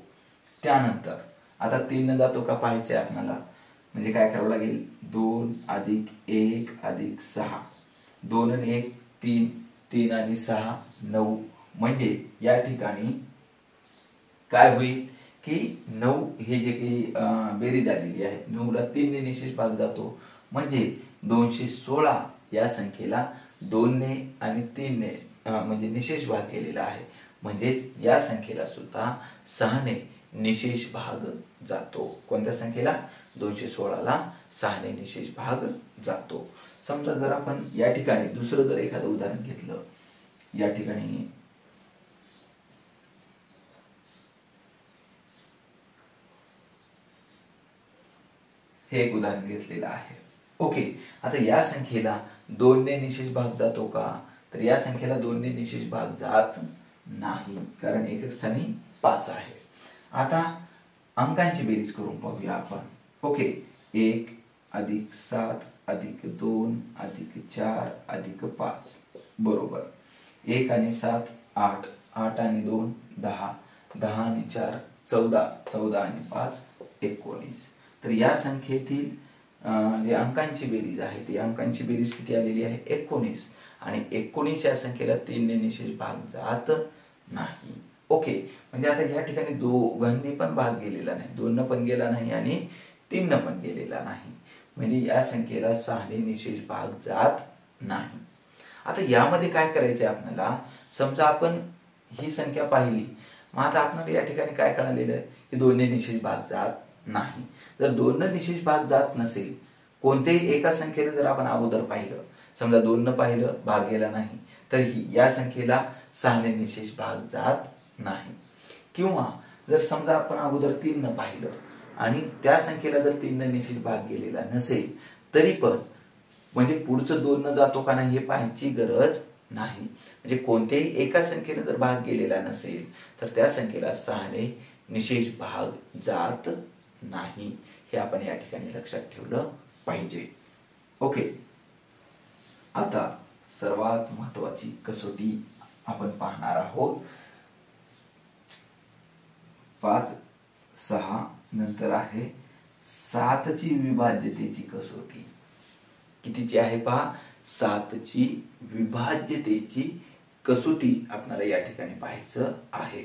त्यानंतर आता 3ने जातो का पाहायचंय आपल्याला. म्हणजे काय करावं लागेल? 2 अधिक 1 अधिक 6, 2 आणि 1 3, 3 आणि 6 9. म्हणजे या ठिकाणी काय होईल की 9 हे जे काही बेरीज आलेली आहे, 9ला 3ने निशेष भाग जातो. म्हणजे 216 या संख्येला 2ने आणि 3ने म्हणजे निशेष भाग केलेला आहे. म्हणजेच या संख्येला सुद्धा 6ने निशेष भाग जातो. कोणत्या संख्येला? 216ला 6ने निशेष भाग जातो. समजा जर आपण या ठिकाणी दुसरं जर एखादं उदाहरण घेतलं, या ठिकाणी हे एक उदाहरण घेतलेलं आहे. ओके, आता या संख्येला 2ने निशेष भाग जातो का? तर या संख्येला 2ने निशेष भाग जात नाही, कारण एकक स्थानी 5 आहे. आता अंकांची बेरीज करून पाहूया आपण. ओके, 1 अधिक 7 अधिक 2 अधिक 4 अधिक 5 बरोबर 1 आणि 7 8, 8 आणि 2 10, 10 आणि 4 14, 14 आणि 5 19. तर या संख्येतील जे अंकांची बेरीज आहे ती अंकांची बेरीज किती आलेली आहे? 19. आणि 19 या संख्येला 3ने निशेष भाग जात नाही. ओके, म्हणजे आता या ठिकाणी दोघांनी पण भाग गेलेला नाही, 2न पण गेला नाही आणि 3न पण गेलेला नाही. म्हणजे या संख्येला 6ने निशेष भाग जात नाही. आता यामध्ये काय करायचंय आपल्याला? समजा आपण ही संख्या पाहिली, मग आता आपल्याला या ठिकाणी काय कळालेलं की 2ने निशेष भाग जात नाही. जर 2न निशेष भाग जात नसेल, कोणत्याही एका संख्येला जर आपण अगोदर पाहिलं, समजा 2न पाहिलं भाग गेला नाही, तर ही या संख्येला 6ने निशेष भाग जात नाही. किंवा जर समजा आपण अगोदर 3न पाहिलं आणि त्या संख्येला जर 3ने निशेष भाग गेलेला नसेल, तरी पण म्हणजे पुढचं 2न जातो का नाही हे पाहायची गरज नाही. म्हणजे कोणत्याही एका संख्येला जर भाग गेलेला नसेल तर त्या संख्येला 6ने निशेष भाग जात नाही. हे आपण या ठिकाणी लक्षात ठेवलं पाहिजे. ओके, आता सर्वात महत्वाची कसोटी आपण पाहणार आहोत. 5 6 नंतर आहे 7ची विभाज्यतेची कसोटी. कितीची आहे पहा? 7ची विभाज्यतेची कसोटी आपल्याला या ठिकाणी पाहायचं आहे.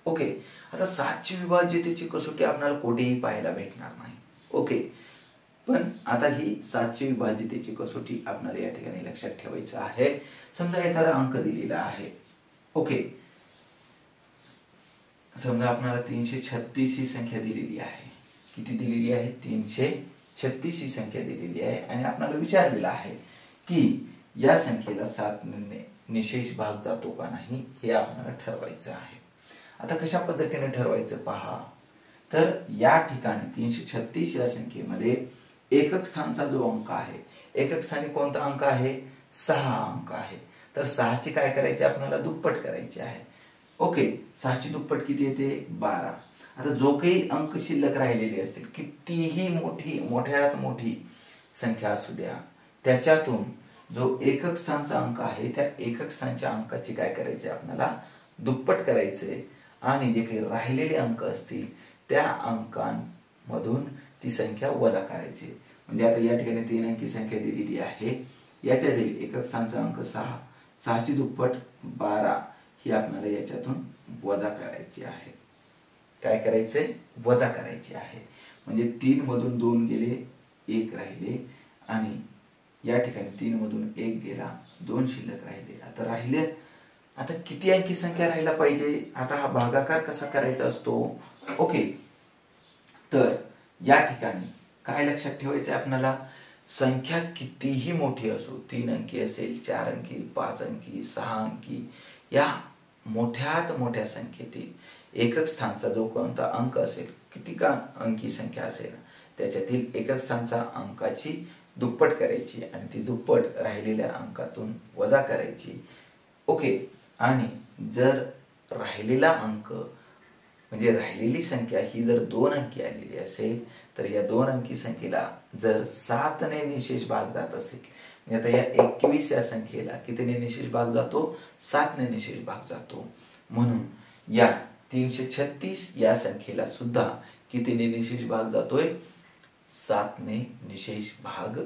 ओके, आता 7ची विभाज्यतेची कसोटी आपल्याला कुठेही पाहायला भेटणार नाही. ओके, पण आता ही 7ची विभाज्यतेची कसोटी आपल्याला या ठिकाणी लक्षात ठेवायचं आहे. समजा एखादा अंक दिलेला आहे. ओके, समजा आपल्याला 336 ही संख्या दिलेली आहे. किती दिलेली आहे? 336 ही संख्या दिलेली आहे आणि आपल्याला विचारलेलं आहे की या संख्येला 7ने निशेष भाग जातो का नाही हे आपल्याला ठरवायचं आहे. आता कशा पद्धतीने ठरवायचं पहा. तर या ठिकाणी 336 या संख्येमध्ये एकक स्थानचा जो अंक आहे, एकक स्थानी कोणता अंक आहे? 6 अंक आहे. तर 6ची काय करायचे आपल्याला? दुप्पट करायचे आहे. ओके, 6ची दुप्पट किती येते? 12. आता जो काही अंक शिल्लक राहिलेले असतील, कितीही मोठ्यात मोठी संख्या असू द्या, त्याच्यातून जो एकक स्थानचा अंक आहे त्या एकक स्थानच्या अंकाची काय करायचे आपल्याला? दुप्पट करायचे आणि जे काही राहिलेले अंक असतील त्या अंकांमधून ती संख्या वजा करायची. म्हणजे आता या ठिकाणी 3 अंकी संख्या दिलेली आहे, याच्यातील एकक स्थानचा अंक 6, 6ची दुप्पट 12 ही आपल्याला याच्यातून वजा करायची आहे. काय करायचंय? वजा करायची आहे. म्हणजे 3 मधून 2 गेले, 1 राहिले आणि या ठिकाणी 3 मधून 1 गेला, 2 शिल्लक राहिले. आता राहिले, आता किती अंकी संख्या राहायला पाहिजे? आता हा भागाकार कसा करायचा असतो? ओके, तर या ठिकाणी काय लक्षात ठेवायचं आपल्याला? संख्या कितीही मोठी असो, 3 अंकी असेल, 4 अंकी, 5 अंकी, 6 अंकी, या मोठ्यात मोठ्या संख्येतील एकक स्थानचा जो कोणता अंक असेल, किती का अंकी संख्या असेल, त्याच्यातील एकक स्थानचा अंकाची दुप्पट करायची आणि ती दुप्पट राहिलेल्या अंकातून वजा करायची. ओके, आणि जर राहिलेला अंक म्हणजे राहिलेली संख्या ही जर 2 अंकी आलेली असेल तर या 2 अंकी संख्येला जर 7 ने निशेष भाग जात असेल, म्हणजे आता या 21 या संख्येला कितीने निशेष भाग जातो? 7 ने निशेष भाग जातो. म्हणून या 336 या संख्येला सुद्धा कितीने निशेष भाग जातोय? 7 ने निशेष भाग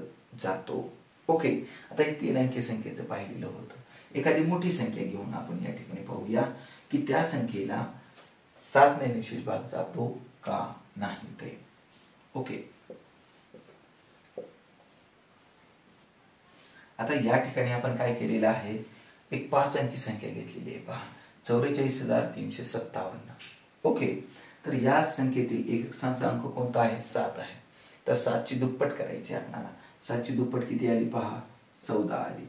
जातो. ओके, आता हे 3 अंकी संख्येचं पाहिलेलं होतं. एखादी मोठी संख्या घेऊन आपण या ठिकाणी पाहूया की त्या संख्येला 7 ने निशेष भाग जातो का नाही ते. ओके, आता या ठिकाणी आपण काय केलेलं आहे? एक 5 अंकी संख्या घेतलेली आहे. पहा, 44,357. ओके, तर या संख्येतील एकक स्थानचा अंक कोणता आहे? 7 आहे. तर 7 ची दुप्पट करायची आपल्याला. 7 ची दुप्पट किती आली? पहा, 14 आली.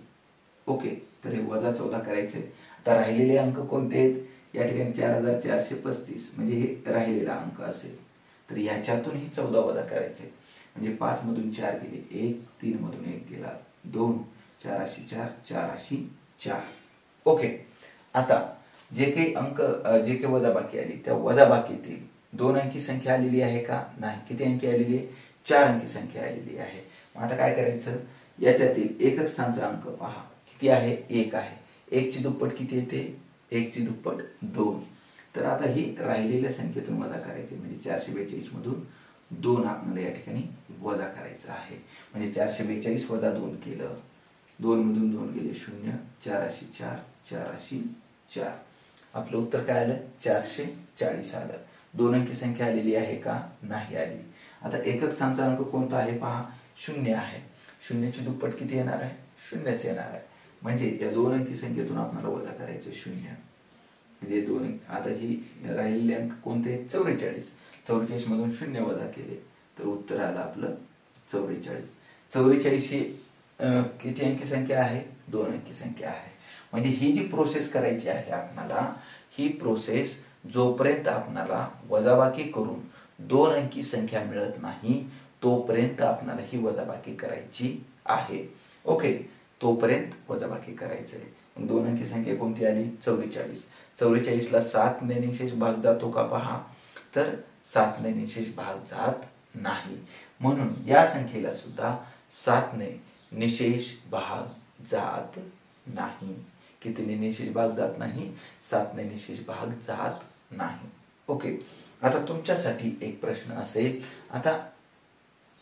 ओके, तर हे वजा 14 करायचे. आता राहिलेले अंक कोणते आहेत? या ठिकाणी 4435 म्हणजे हे राहिलेला अंक असेल. तर याच्यातूनही 14 वजा करायचे. म्हणजे 5 मधून 4 गेले, 1, 3 मधून 1 गेला, 2, 4 अशी 4, 4 अशी 4. ओके, आता जे काही अंक जे काही वजाबाकी आली त्या वजाबाकीतील 2 अंकी संख्या आलेली आहे का? नाही. किती अंकी आलेली आहे? 4 अंकी संख्या आलेली आहे. आता काय करायचं? याच्यातील एकक स्थानचा अंक पहा किती आहे? 1 आहे. 1 ची दुप्पट किती येते? 1 ची दुप्पट 2. तर आता ही राहिलेल्या संख्येतून वजा करायची. म्हणजे 442 मधून 2 आपल्याला या ठिकाणी वजा करायचं आहे. म्हणजे 442 वजा 2 केलं, 2 मधून 2 गेले 0, 4 अशी 4, 4 अशी 4. आपलं उत्तर काय आलं? 440 आलं. 2 अंकी संख्या आलेली आहे का? नाही आली. आता एकक स्थानचा अंक कोणता आहे? पहा, 0 आहे. 0 ची दुप्पट किती येणार आहे? 0च येणार आहे. म्हणजे या 2 अंकी संख्येतून आपल्याला वजा करायचं 0. म्हणजे 2, आता ही राहिलेले अंक कोणते? 44. 44 मधून 0 वजा केले तर उत्तर आलं आपलं 44. 44 ही किती अंकी संख्या आहे? 2 अंकी संख्या आहे. म्हणजे ही जी प्रोसेस करायची आहे आपल्याला, ही प्रोसेस जोपर्यंत आपल्याला वजाबाकी करून 2 अंकी संख्या मिळत नाही तोपर्यंत आपल्याला ही वजाबाकी करायची आहे. ओके, तोपर्यंत वजाबाकी करायचंय. 2 अंकी संख्या कोणती आली? 44. 44 ला 7 ने निशेष भाग जातो का? पहा, तर 7 ने निशेष भाग जात नाही. म्हणून या संख्येला सुद्धा 7 ने निशेष भाग जात नाही. कितीने निशेष भाग जात नाही? 7 ने निशेष भाग जात नाही. ओके, आता तुमच्यासाठी एक प्रश्न असेल. आता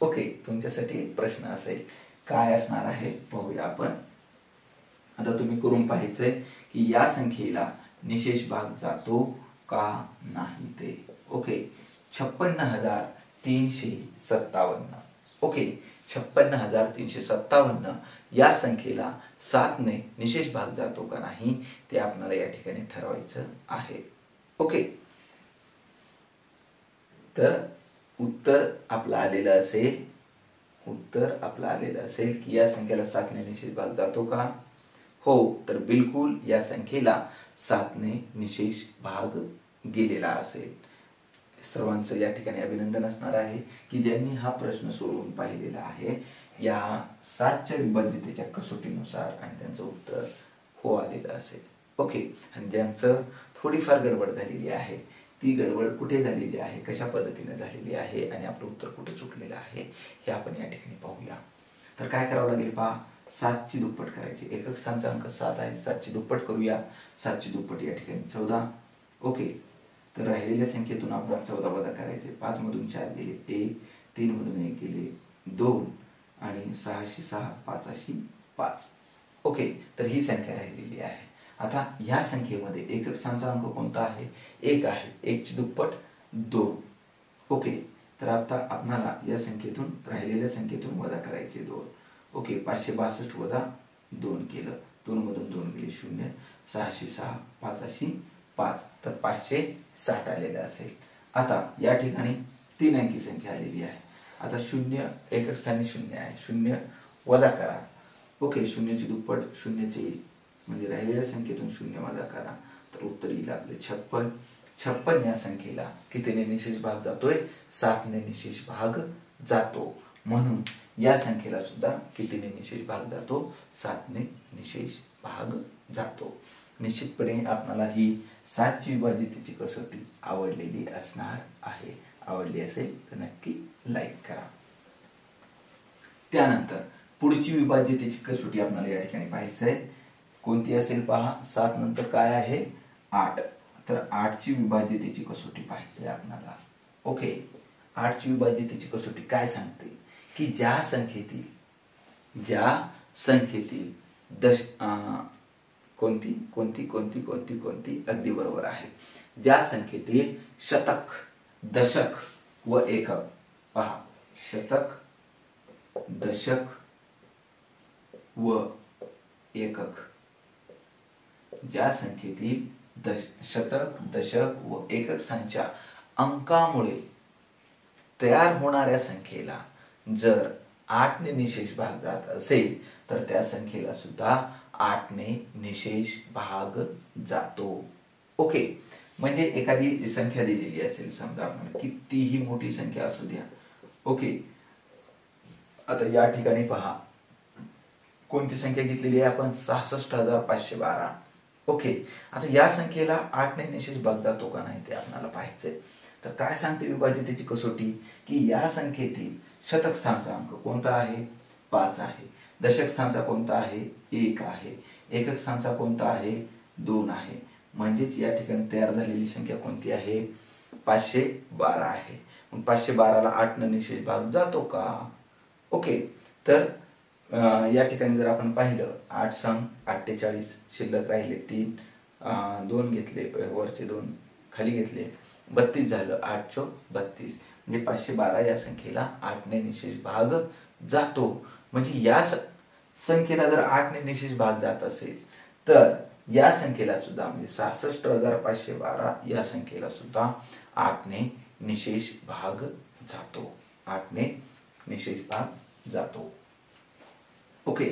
ओके, तुमच्यासाठी एक प्रश्न असेल. काय असणार आहे पाहूया आपण. आता तुम्ही करून पाहायचंय की या संख्येला निशेष भाग जातो का नाही ते. ओके, 56,357. ओके, 56,357 या संख्येला 7 ने निशेष भाग जातो का नाही ते आपल्याला या ठिकाणी ठरवायचं आहे. ओके, तर उत्तर आपलं आलेलं असेल की या संख्येला 7 ने निशेष भाग जातो का? हो, तर बिलकुल या संख्येला 7 ने निशेष भाग गेलेला असेल. सर्वांचं या ठिकाणी अभिनंदन असणार आहे की ज्यांनी हा प्रश्न सोडवून पाहिलेला आहे या 7च्या विभाज्यतेच्या कसोटीनुसार आणि त्यांचं उत्तर हो आलेलं असेल. ओके, आणि ज्यांचं थोडीफार गडबड झालेली आहे ती गडबड कुठे झालेली आहे, कशा पद्धतीने झालेली आहे आणि आपलं उत्तर कुठे चुकलेलं आहे हे आपण या ठिकाणी पाहूया. तर काय करावं लागेल? पहा, 7 ची दुप्पट करायची. एकक स्थानचा अंक 7 आहे. 7 ची दुप्पट करूया. 7 ची दुप्पट या ठिकाणी 14. ओके, तर राहिलेल्या संख्येतून आपल्याला 14 वजा करायचे. 5 मधून 4 गेले 1, 3 मधून 1 गेले 2 आणि 6 अशी 6, 5 अशी 5. ओके, तर ही संख्या राहिलेली आहे. आता ह्या संख्येमध्ये एकक स्थानचा अंक कोणता आहे? 1 आहे. 1 ची दुप्पट 2. ओके, तर आता आपल्याला या संख्येतून राहिलेल्या संख्येतून वजा करायचे 2. ओके, 562 वजा 2 केलं, 2 मधून 2 गेले 0, 606, 5 5, तर 560 आलेलं असेल. आता या ठिकाणी 3 अंकी संख्या आलेली आहे. आता 0 एकक स्थानी 0 आहे, 0 वजा करा. ओके, 0 ची दुप्पट 0 ची म्हणजे राहिलेल्या संख्येतून 0 वजा करा, तर उत्तर येईल आपले 56. 56 या संख्येला कितीने निशेष भाग जातोय? 7 ने निशेष भाग जातो. म्हणून या संख्येला सुद्धा कितीने निशेष भाग जातो? 7 ने निशेष भाग जातो. निश्चितपणे आपल्याला ही 7 ची विभाज्यतेची कसोटी आवडलेली असणार आहे. आवडली असेल तर नक्की लाईक करा. त्यानंतर पुढची विभाज्यतेची कसोटी आपल्याला या ठिकाणी पाहायचं आहे. कोणती असेल पहा. 7 नंतर काय आहे? 8. तर 8 ची विभाज्यतेची कसोटी पाहायची आहे आपल्याला. ओके, 8 ची विभाज्यतेची कसोटी काय सांगते की ज्या संख्येतील कोणती कोणती कोणती कोणती कोणती अगदी बरोबर आहे. ज्या संख्येतील शतक, दशक व एकक, पहा, शतक, दशक व एकक, ज्या संख्येतील शतक, दशक व एकक स्थानच्या अंकामुळे तयार होणाऱ्या संख्येला जर 8 ने निशेष भाग जात असेल तर त्या संख्येला सुद्धा 8 ने निशेष भाग जातो. ओके, म्हणजे एखादी संख्या दिलेली असेल, समजा आपण कितीही मोठी संख्या असू द्या. ओके, आता या ठिकाणी पहा कोणती संख्या घेतलेली आहे आपण? 66,512. ओके, आता या संख्येला 8 ने निशेष भाग जातो का नाही ते आपल्याला पाहायचंय. तर काय सांगते विभाज्यतेची कसोटी की या संख्येतील शतक स्थानचा अंक कोणता आहे? 5 आहे. दशक स्थानचा कोणता आहे? 1 आहे. एकक स्थानचा कोणता आहे? 2 आहे. म्हणजेच या ठिकाणी तयार झालेली संख्या कोणती आहे? 512 आहे. मग 512 ला 8 ने निशेष भाग जातो का? ओके, तर या ठिकाणी जर आपण पाहिलं 8 संग 48, शिल्लक राहिले 3, 2 घेतले, वरचे 2 खाली घेतले, 32 झालं. 8 चोक 32, म्हणजे 512 या संख्येला 8 ने निशेष भाग जातो. म्हणजे या संख्येला जर 8 ने निशेष भाग जात असेल तर या संख्येला सुद्धा म्हणजे 66,512 या संख्येला सुद्धा 8 ने निशेष भाग जातो. 8 ने निशेष भाग जातो. ओके,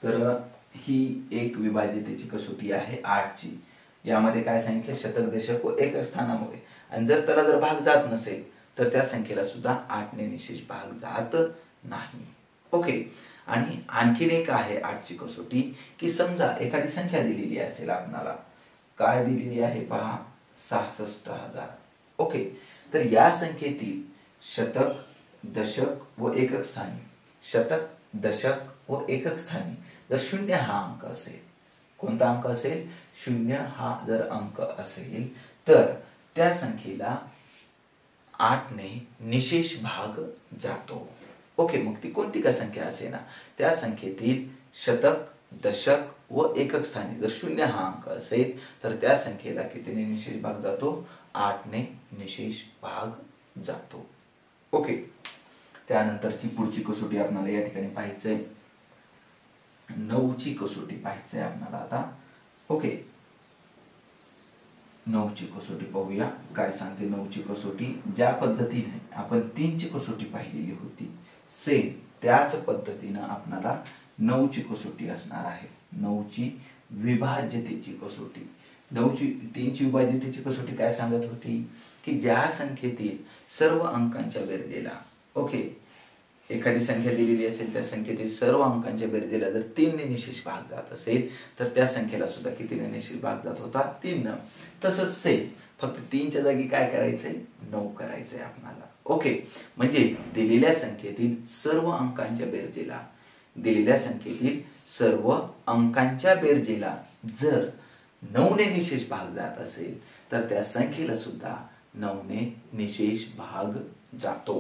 तर ही एक विभाज्यतेची कसोटी आहे 8 ची. यामध्ये काय सांगितलं? शतक, दशक व एकक स्थानामुळे, आणि जर त्याला जर भाग जात नसेल तर त्या संख्येला सुद्धा 8 ने निशेष भाग जात नाही. ओके, आणि आणखीन एक आहे 8 ची कसोटी की समजा एखादी संख्या दिलेली असेल आपल्याला. काय दिलेली आहे पहा? 66,000. ओके, तर या संख्येतील शतक, दशक व एकक स्थानी, शतक, दशक व एकक स्थानी जर 0 हा अंक असेल, कोणता अंक असेल? 0 हा जर अंक असेल तर त्या संख्येला 8 ने निशेष भाग जातो. ओके, मग ती कोणती का संख्या असेल ना, त्या संख्येतील शतक, दशक व एकक स्थानी जर 0 हा अंक असेल तर त्या संख्येला कितीने निशेष भाग जातो? 8 ने निशेष भाग जातो. ओके, त्यानंतरची पुढची कसोटी आपल्याला या ठिकाणी पाहायचंय 9 ची कसोटी पाहायचंय आपल्याला आता. ओके, 9 ची कसोटी पाहूया. काय सांगते 9 ची कसोटी? ज्या पद्धतीने आपण 3 ची कसोटी पाहिलेली होती सेम त्याच पद्धतीने आपल्याला 9 ची कसोटी असणार आहे. 9 ची विभाज्यतेची कसोटी. 3 ची विभाज्यतेची कसोटी काय सांगत होती की ज्या संख्येतील सर्व अंकांच्या बेरजेला, ओके, एखादी संख्या दिलेली असेल त्या संख्येतील सर्व अंकांच्या बेरजेला जर 3 ने निशेष भाग जात असेल तर त्या संख्येला सुद्धा कितीने निशेष भाग जात होता? 3 ने. तसंच सेम, फक्त 3 च्या जागी काय करायचंय? 9 करायचंय आपल्याला. ओके, म्हणजे दिलेल्या संख्येतील सर्व अंकांच्या बेरजेला, दिलेल्या संख्येतील सर्व अंकांच्या बेरजेला जर 9 ने निशेष भाग जात असेल तर त्या संख्येला सुद्धा 9 ने निशेष भाग जातो.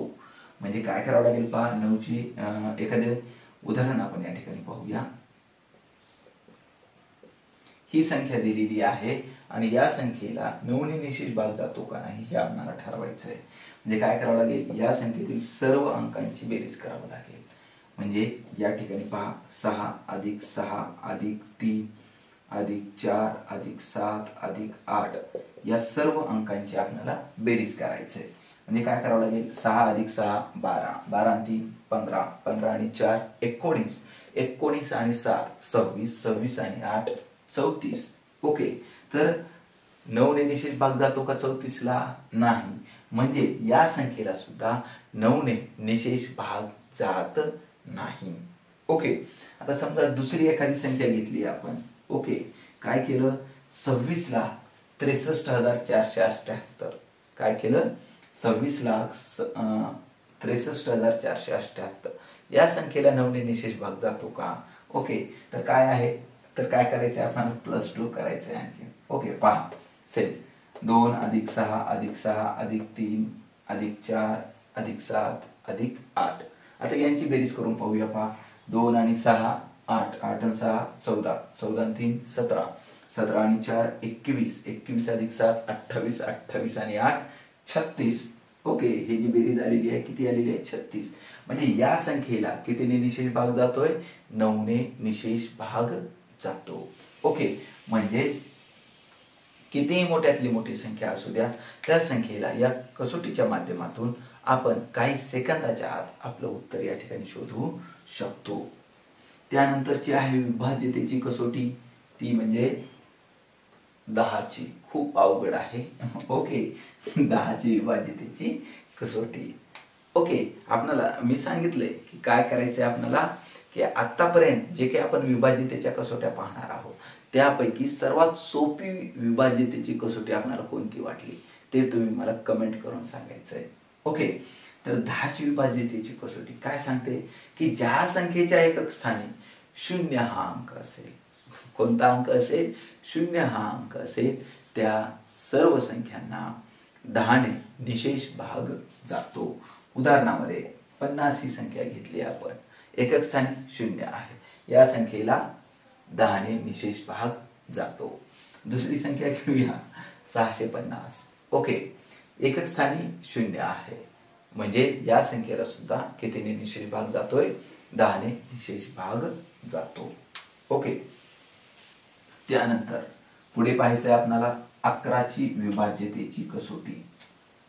म्हणजे काय करावं लागेल पहा. 9 ची एखादे उदाहरण आपण या ठिकाणी पाहूया. ही संख्या दिलेली आहे आणि या संख्येला 9 ने निशेष भाग जातो का नाही हे आपल्याला ठरवायचं आहे. म्हणजे काय करावं लागेल, या संख्येतील सर्व अंकांची बेरीज करावी लागेल. म्हणजे या ठिकाणी पहा 6 अधिक 6 अधिक 3 अधिक 4 अधिक 7 अधिक 8 या सर्व अंकांची आपल्याला बेरीज करायची आहे. म्हणजे काय करावं लागेल, 6 अधिक 6 12, 12 आणि 3 15, 15 आणि 4 19, 19 आणि 7 26, 26 आणि 8 34. ओके, तर 9 ने निशेष भाग जातो का 34 ला? नाही. म्हणजे या संख्येला सुद्धा 9 ने निशेष भाग जात नाही. ओके, आता समजा दुसरी एखादी संख्या घेतली आपण. ओके, काय केलं, 26 लाख 63,478. काय केलं, 26,63,478 या संख्येला 9 ने निशेष भाग जातो का? ओके, तर काय आहे, तर काय करायचं आहे, आपल्याला +2 करायचं आहे आणखी. ओके, पहा सेम 2 अधिक 6 अधिक 6 अधिक 3 अधिक 4 अधिक 7 अधिक 8. आता यांची बेरीज करून पाहूया. पहा 2 आणि 6 8, 8 आणि 6 14, 14 आणि 3 17, 17 आणि 4 21, 21 अधिक 7 28, 28 आणि 8 36. ओके, हे जी बेरीज आलेली आहे किती आलेली आहे, 36. म्हणजे या संख्येला कितीने निशेष भाग जातोय, 9 ने निशेष भाग जातो. ओके, म्हणजे कितीही मोठ्यातली मोठी संख्या असू द्या, त्या संख्येला या कसोटीच्या माध्यमातून आपण काही सेकंदाच्या आत आपलं उत्तर या ठिकाणी शोधू शकतो. त्यानंतरची आहे विभाज्यतेची कसोटी, ती म्हणजे 10ची. खूप अवघड आहे. ओके, 10ची विभाज्यतेची कसोटी. ओके, आपल्याला मी सांगितलंय की काय करायचंय आपल्याला, की आतापर्यंत जे काही आपण विभाज्यतेच्या कसोट्या पाहणार आहोत त्यापैकी सर्वात सोपी विभाज्यतेची कसोटी आपल्याला कोणती वाटली ते तुम्ही मला कमेंट करून सांगायचंय. ओके, तर 10ची विभाज्यतेची कसोटी काय सांगते, की ज्या संख्येच्या एकक स्थानी 0 हा अंक असेल, कोणता अंक असेल, 0 हा अंक असेल, त्या सर्व संख्यांना 10 ने निशेष भाग जातो. उदाहरणामध्ये 50 ही संख्या घेतली आपण, एकक स्थानी 0 आहे, या संख्येला 10 ने निशेष भाग जातो. दुसरी संख्या घेऊया 650. ओके, एकक स्थानी 0 आहे, म्हणजे या संख्येला सुद्धा कितीने निशेष भाग जातोय, 10 ने निशेष भाग जातो. ओके, त्यानंतर पुढे पाहायचंय आपल्याला 11ची विभाज्यतेची कसोटी.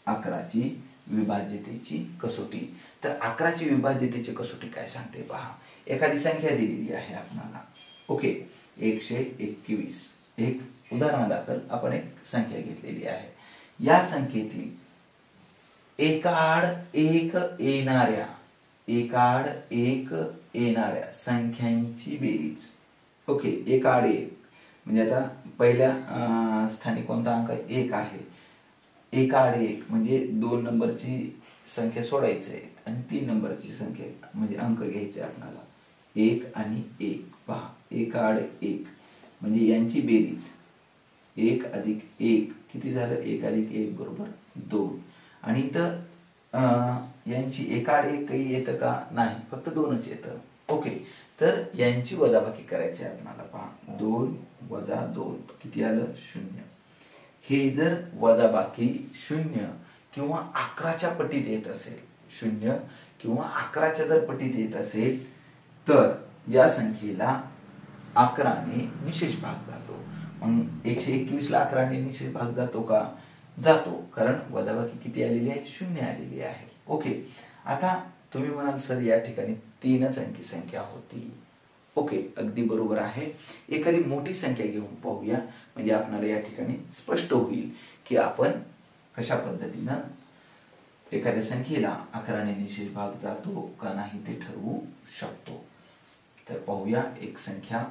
11ची विभाज्यतेची कसोटी. तर 11ची विभाज्यतेची कसोटी काय सांगते पहा. एखादी संख्या दिलेली आहे आपल्याला. ओके, 121. एक उदाहरणादाखल आपण एक संख्या घेतलेली आहे. या संख्येतील एकाआड एक येणाऱ्या संख्यांची बेरीज. ओके, एकाआड एक म्हणजे आता पहिल्या स्थानी कोणता अंक 1 आहे, एकाआड एक म्हणजे 2 नंबरची संख्या सोडायची आहे आणि 3 नंबरची संख्या म्हणजे अंक घ्यायचे आपल्याला 1 आणि 1. पहा, एकाआड एक म्हणजे यांची बेरीज 1 अधिक 1 किती झालं, 1 अधिक 1 बरोबर 2. आणि इथं यांची एकाआड एक काही येतं का, नाही, फक्त 2च येतं. ओके, तर यांची वजाबाकी करायची आहे आपल्याला. पहा 2 वजा 2 किती आलं, 0. हे जर वजाबाकी 0 किंवा 11च्या पटीत येत असेल, 0 किंवा 11च्या जर पटीत येत असेल तर या संख्येला 11 ने निशेष भाग जातो. मग 121 ला 11 ने निशेष भाग जातो का, जातो, कारण वजाबाकी किती आलेली आहे, 0 आलेली आहे. ओके, आता तुम्ही म्हणाल सर या ठिकाणी 3च अंकी संख्या होती. ओके, अगदी बरोबर आहे. एखादी मोठी संख्या घेऊन पाहूया, म्हणजे आपल्याला या ठिकाणी स्पष्ट होईल की आपण कशा पद्धतीनं एखाद्या संख्येला 11 ने निशेष भाग जातो का नाही ते ठरवू शकतो. तर पाहूया एक संख्या.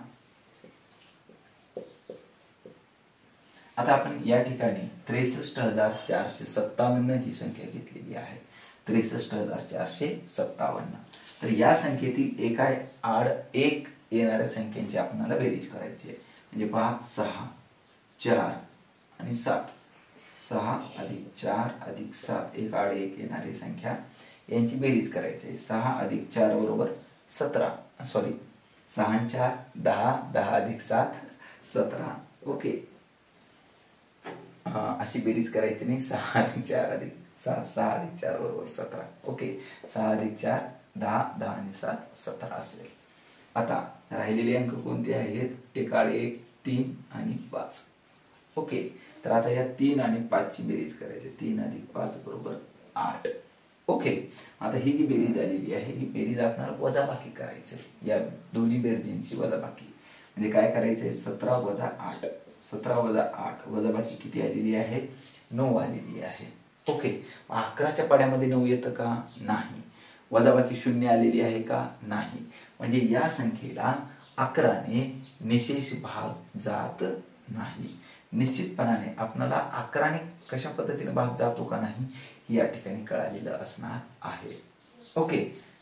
आता आपण या ठिकाणी 63,457 ही संख्या घेतलेली आहे. 63,457. तर या संख्येतील एकाआड एक येणाऱ्या संख्यांची आपल्याला बेरीज करायची आहे. म्हणजे पहा 6 4 आणि 7, 6 अधिक 4 अधिक 7 एकाआड एक येणारी संख्या यांची बेरीज करायची आहे. 6 अधिक 4 बरोबर 17, सॉरी 6 आणि 4 10, 10 अधिक 7 17. ओके, अशी बेरीज करायची नाही. 6 अधिक 4 अधिक 7, 6 अधिक 4 बरोबर 17. ओके, 6 अधिक 4 10, 10 आणि 7 17 असेल. आता राहिलेले अंक कोणते आहेत? एकाळ 1, 3 आणि 5. ओके, तर आता या 3 आणि 5 ची बेरीज करायची. 3 अधिक 5 बरोबर 8. ओके, आता ही जी बेरीज आलेली आहे ही बेरीज आपल्याला वजाबाकी करायची. या दोन्ही बेरजेंची वजाबाकी म्हणजे काय करायचंय? 17 वजा 8. 17 वजा 8 वजाबाकी किती आलेली आहे? 9 आलेली आहे. ओके, 11च्या पाड्यामध्ये 9 येतं का? नाही. वजाबाकी 0 आलेली आहे का? नाही. म्हणजे या संख्येला 11ने निशेष भाग जात नाही. निश्चितपणाने आपल्याला 11ने कशा पद्धतीने भाग जातो का नाही या ठिकाणी कळालेलं असणार आहे. ओके,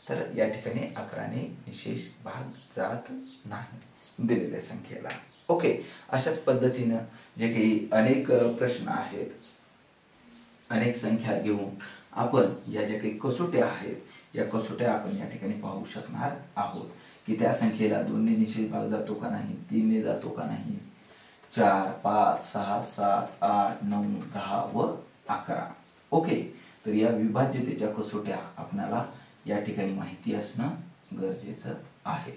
तर या ठिकाणी 11ने निशेष भाग जात नाही दिलेल्या संख्येला. ओके, अशाच पद्धतीनं जे काही अनेक प्रश्न आहेत, अनेक संख्या घेऊन आपण या ज्या काही कसोट्या आहेत या कसोट्या आपण या ठिकाणी पाहू शकणार आहोत की त्या संख्येला 2ने निशेष भाग जातो का नाही, 3ने जातो का नाही, 4, 5, 6, 7, 8, 9, 10 व 11. ओके, तर या विभाज्यतेच्या कसोट्या आपल्याला या ठिकाणी माहिती असणं गरजेचं आहे.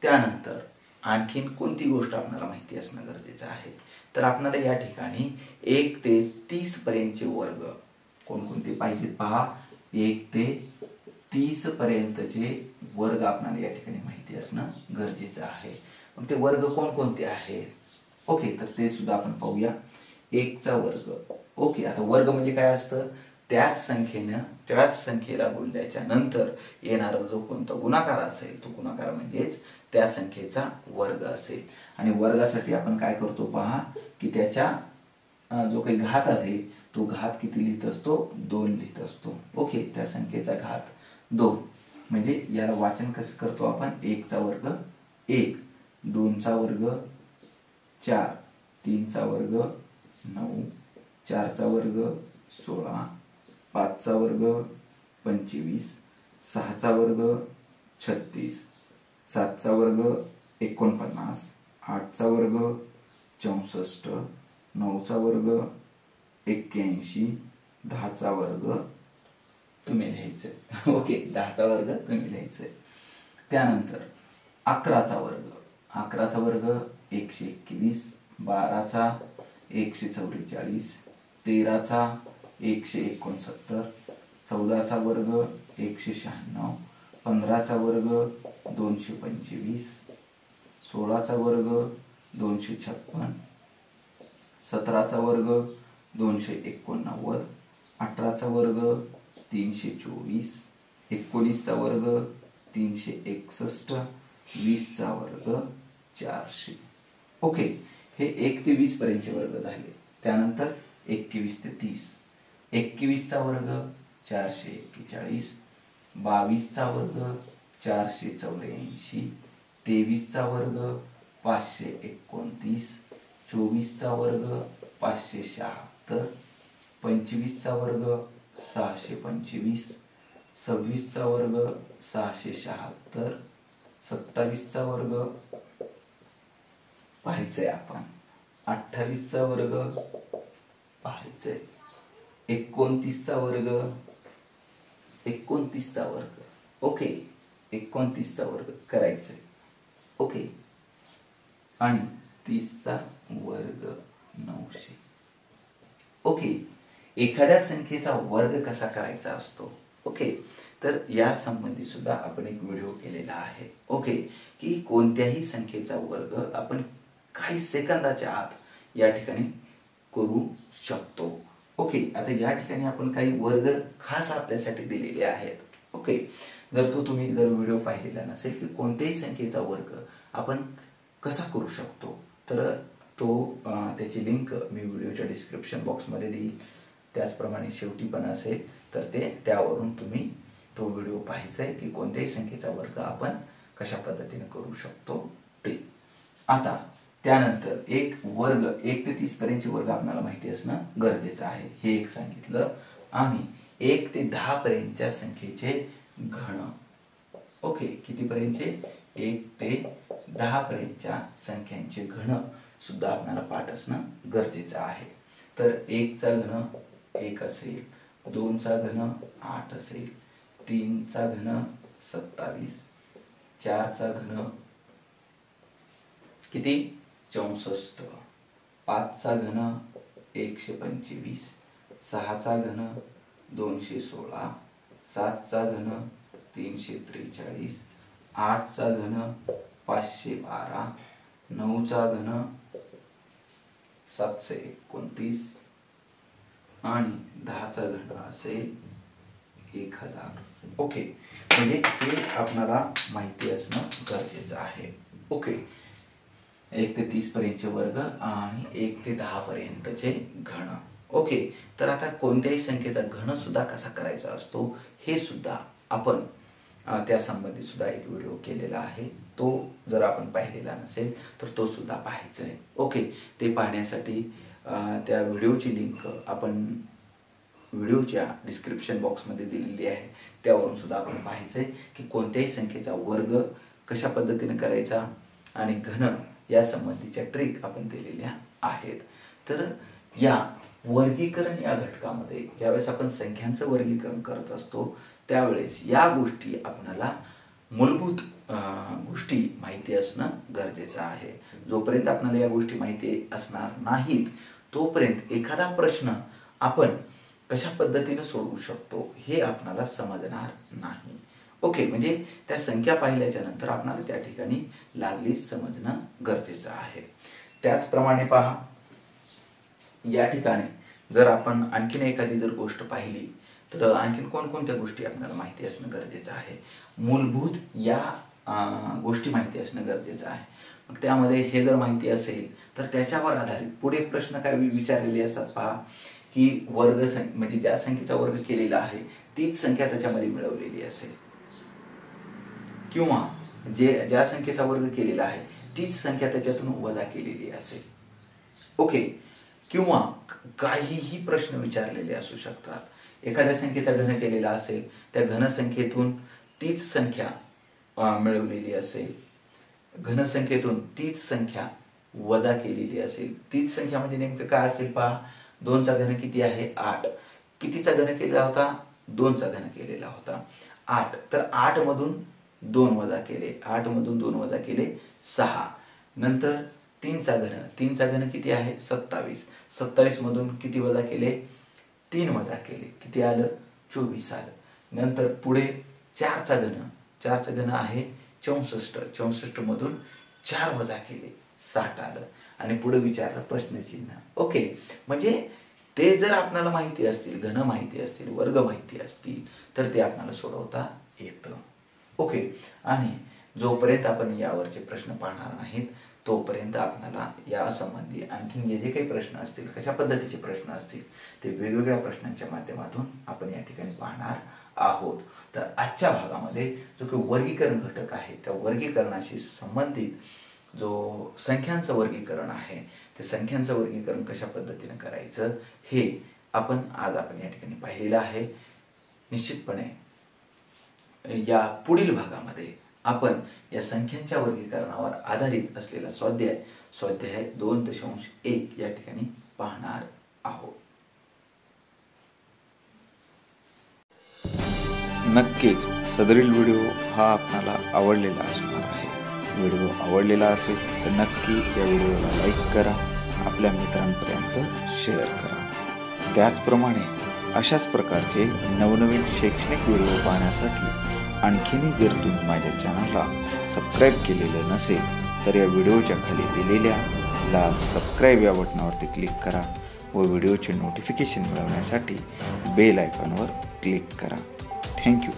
त्यानंतर आणखीन कोणती गोष्ट आपल्याला माहिती असणं गरजेचं आहे? तर आपल्याला या ठिकाणी 1 ते 30 पर्यंतचे वर्ग कोणकोणते पाहिजेत पहा. 1 ते 30 पर्यंतचे वर्ग आपल्याला या ठिकाणी माहिती असणं गरजेचं आहे. मग ते वर्ग कोणकोणते आहेत? ओके, तर ते सुद्धा आपण पाहूया. 1 चा वर्ग. ओके, आता वर्ग म्हणजे काय असतं? त्याच संख्येला बोलल्याच्या नंतर येणारा जो कोणता गुणाकार असेल तो गुणाकार म्हणजेच त्या संख्येचा वर्ग असेल. आणि वर्गासाठी आपण काय करतो पहा की त्याच्या जो काही घात आहे तो घात किती लिहित असतो? 2 लिहित असतो. ओके, त्या संख्येचा घात 2 म्हणजे याला वाचन कसं करतो आपण? 1 चा वर्ग 1, 2 चा वर्ग 4, 3 चा वर्ग 9, 4 चा वर्ग 16, 5 चा वर्ग 25, 6 चा वर्ग 36, 7 चा वर्ग 49, 8 चा वर्ग 64, 9 चा वर्ग 81, 10 चा वर्ग तुम्ही लिहायचं. ओके, 10 चा वर्ग तुम्ही लिहायचं. त्यानंतर 11 चा वर्ग. 11 चा वर्ग 121, 12 चा 144, 13 चा 169, 14 चा वर्ग 196, 15 चा वर्ग 225, 16 चा वर्ग 256, 17 चा वर्ग 289, 18 चा वर्ग 324, 19 चा वर्ग 361, 20 चा वर्ग 400. ओके, हे 1 ते 20 पर्यंतचे वर्ग झाले. त्यानंतर 21 ते 30. 21 चा वर्ग 441, 22 चा वर्ग 484, 23 चा वर्ग 529, 24 चा वर्ग 576, 25 चा वर्ग 625, 26 चा वर्ग 676, 27 चा वर्ग पाहायचंय आपण, 28 चा वर्ग पाहायचंय, 29 चा वर्ग, 29 चा वर्ग. ओके, 29 चा वर्ग करायचंय. ओके, आणि 30 चा वर्ग 900. ओके, एखाद्या संख्येचा वर्ग कसा करायचा असतो? ओके, तर या संबंधी सुद्धा आपण एक व्हिडिओ केलेला आहे. ओके, की कोणत्याही संख्येचा वर्ग आपण काही सेकंदाच्या आत या ठिकाणी करू शकतो. ओके, आता या ठिकाणी आपण काही वर्ग खास आपल्यासाठी दिलेले आहेत. ओके, जर तुम्ही व्हिडिओ पाहिलेला नसेल की कोणत्याही संख्येचा वर्ग आपण कसा करू शकतो तर त्याची लिंक मी व्हिडिओच्या डिस्क्रिप्शन बॉक्समध्ये देईल. त्याचप्रमाणे शेवटी पण असेल तर त्यावरून तुम्ही तो व्हिडिओ पाहायचा आहे की कोणत्याही संख्येचा वर्ग आपण कशा पद्धतीने करू शकतो ते. आता त्यानंतर एक वर्ग 1 ते 30 पर्यंतचे वर्ग आपल्याला माहिती असणं गरजेचं आहे, हे एक सांगितलं. आणि 1 ते 10 पर्यंतच्या संख्येचे घन. ओके, किती पर्यंतचे? 1 ते 10 पर्यंतच्या संख्यांचे घन सुद्धा आपल्याला पाठ असणं गरजेचं आहे. तर 1 चा घन 1 असेल, 2 चा घन 8 असेल, 3 चा घन 27, 4 चा घन किती 64, 5 चा घन 125, 6 चा घन 216, 7 चा घन 343, 8 चा घन 512, 9 चा घन 729 आणि 10 चा घन असेल 1000. ओके, म्हणजे ते आपल्याला माहिती असणं गरजेचं आहे. ओके, 1 ते 30 पर्यंतचे वर्ग आणि 1 ते 10 पर्यंतचे घन. ओके, तर आता कोणत्याही संख्येचा घन सुद्धा कसा करायचा असतो हे सुद्धा आपण त्या संबंधित सुद्धा एक व्हिडिओ केलेला आहे. तो जर आपण पाहिलेला नसेल तर तो सुद्धा पाहायचा आहे. ओके, ते पाहण्यासाठी त्या व्हिडिओची लिंक आपण व्हिडिओच्या डिस्क्रिप्शन बॉक्समध्ये दिलेली आहे. त्यावरून सुद्धा आपण पाहायचं आहे की कोणत्याही संख्येचा वर्ग कशा पद्धतीने करायचा आणि घन या संबंधीच्या ट्रिक आपण दिलेल्या आहेत. तर या वर्गीकरण या घटकामध्ये ज्यावेळेस आपण संख्यांचं वर्गीकरण करत असतो त्यावेळेस या गोष्टी आपल्याला मूलभूत गोष्टी माहिती असणं गरजेचं आहे. जोपर्यंत आपल्याला या गोष्टी माहिती असणार नाहीत तोपर्यंत एखादा प्रश्न आपण कशा पद्धतीने सोडवू शकतो हे आपल्याला समजणार नाही. ओके, म्हणजे त्या संख्या पाहिल्याच्या नंतर आपल्याला त्या ठिकाणी लागलीच समजणं गरजेचं आहे. त्याचप्रमाणे पहा, या ठिकाणी जर आपण आणखीन एखादी जर गोष्ट पाहिली तर आणखीन कोणकोणत्या गोष्टी आपल्याला माहिती असणं गरजेचं आहे. मूलभूत या गोष्टी माहिती असणं गरजेचं आहे. मग त्यामध्ये हे जर माहिती असेल तर त्याच्यावर आधारित पुढे प्रश्न काय विचारलेले असतात. पहा की वर्ग म्हणजे ज्या संख्येचा वर्ग केलेला आहे तीच संख्या त्याच्यामध्ये मिळवलेली असेल किंवा ज्या संख्येचा वर्ग केलेला आहे तीच संख्या त्याच्यातून वजा केलेली असेल. ओके, किंवा काहीही प्रश्न विचारलेले असू शकतात. एखाद्या संख्येचा घन केलेला असेल त्या घनसंख्येतून तीच संख्या मिळवलेली असेल, घनसंख्येतून तीच संख्या वजा केलेली असेल. तीच संख्या म्हणजे नेमकं काय असेल पहा, 2 चा घन किती आहे 8, कितीचा घन केलेला होता 2 चा घन केलेला होता 8, तर 8 मधून 2 वजा केले, 8 मधून 2 वजा केले 6. नंतर 3 चा घन किती आहे 27, 27 मधून किती वजा केले 3 वजा केले, किती आलं 24 आलं. नंतर पुढे 4 चा घन आहे 64, 64 मधून 4 वजा केले 60 आलं आणि पुढे विचारलं प्रश्नचिन्ह. ओके, म्हणजे ते जर आपल्याला माहिती असतील, घन माहिती असतील, वर्ग माहिती असतील तर ते आपल्याला सोडवता येतं. ओके, आणि जोपर्यंत आपण यावरचे प्रश्न पाहणार नाहीत तोपर्यंत आपल्याला या संबंधी आणखीन जे काही प्रश्न असतील, कशा पद्धतीचे प्रश्न असतील ते वेगवेगळ्या प्रश्नांच्या माध्यमातून आपण या ठिकाणी पाहणार आहोत. तर आजच्या भागामध्ये जो काही वर्गीकरण घटक आहे त्या वर्गीकरणाशी संबंधित जो संख्यांचं वर्गीकरण आहे ते संख्यांचं वर्गीकरण कशा पद्धतीने करायचं हे आपण या ठिकाणी पाहिलेलं आहे. निश्चितपणे या पुढील भागामध्ये आपण या संख्यांच्या वर्गीकरणावर आधारित असलेला स्वाध्याय 2.1 या ठिकाणी पाहणार आहोत. नक्कीच सदरील व्हिडिओ हा आपल्याला आवडलेला असणार आहे. व्हिडिओ आवडलेला असेल तर नक्की या व्हिडिओला लाईक करा, आपल्या मित्रांपर्यंत शेअर करा. त्याचप्रमाणे अशाच प्रकारचे नवनवीन शैक्षणिक व्हिडिओ पाहण्यासाठी आणखीनही जर तुम्ही माझ्या चॅनलला सबस्क्राईब केलेलं नसेल तर या व्हिडिओच्या खाली दिलेल्या लाल सबस्क्राईब या बटनावरती क्लिक करा व व्हिडिओचे नोटिफिकेशन मिळवण्यासाठी बेल आयकॉनवर क्लिक करा. थँक्यू.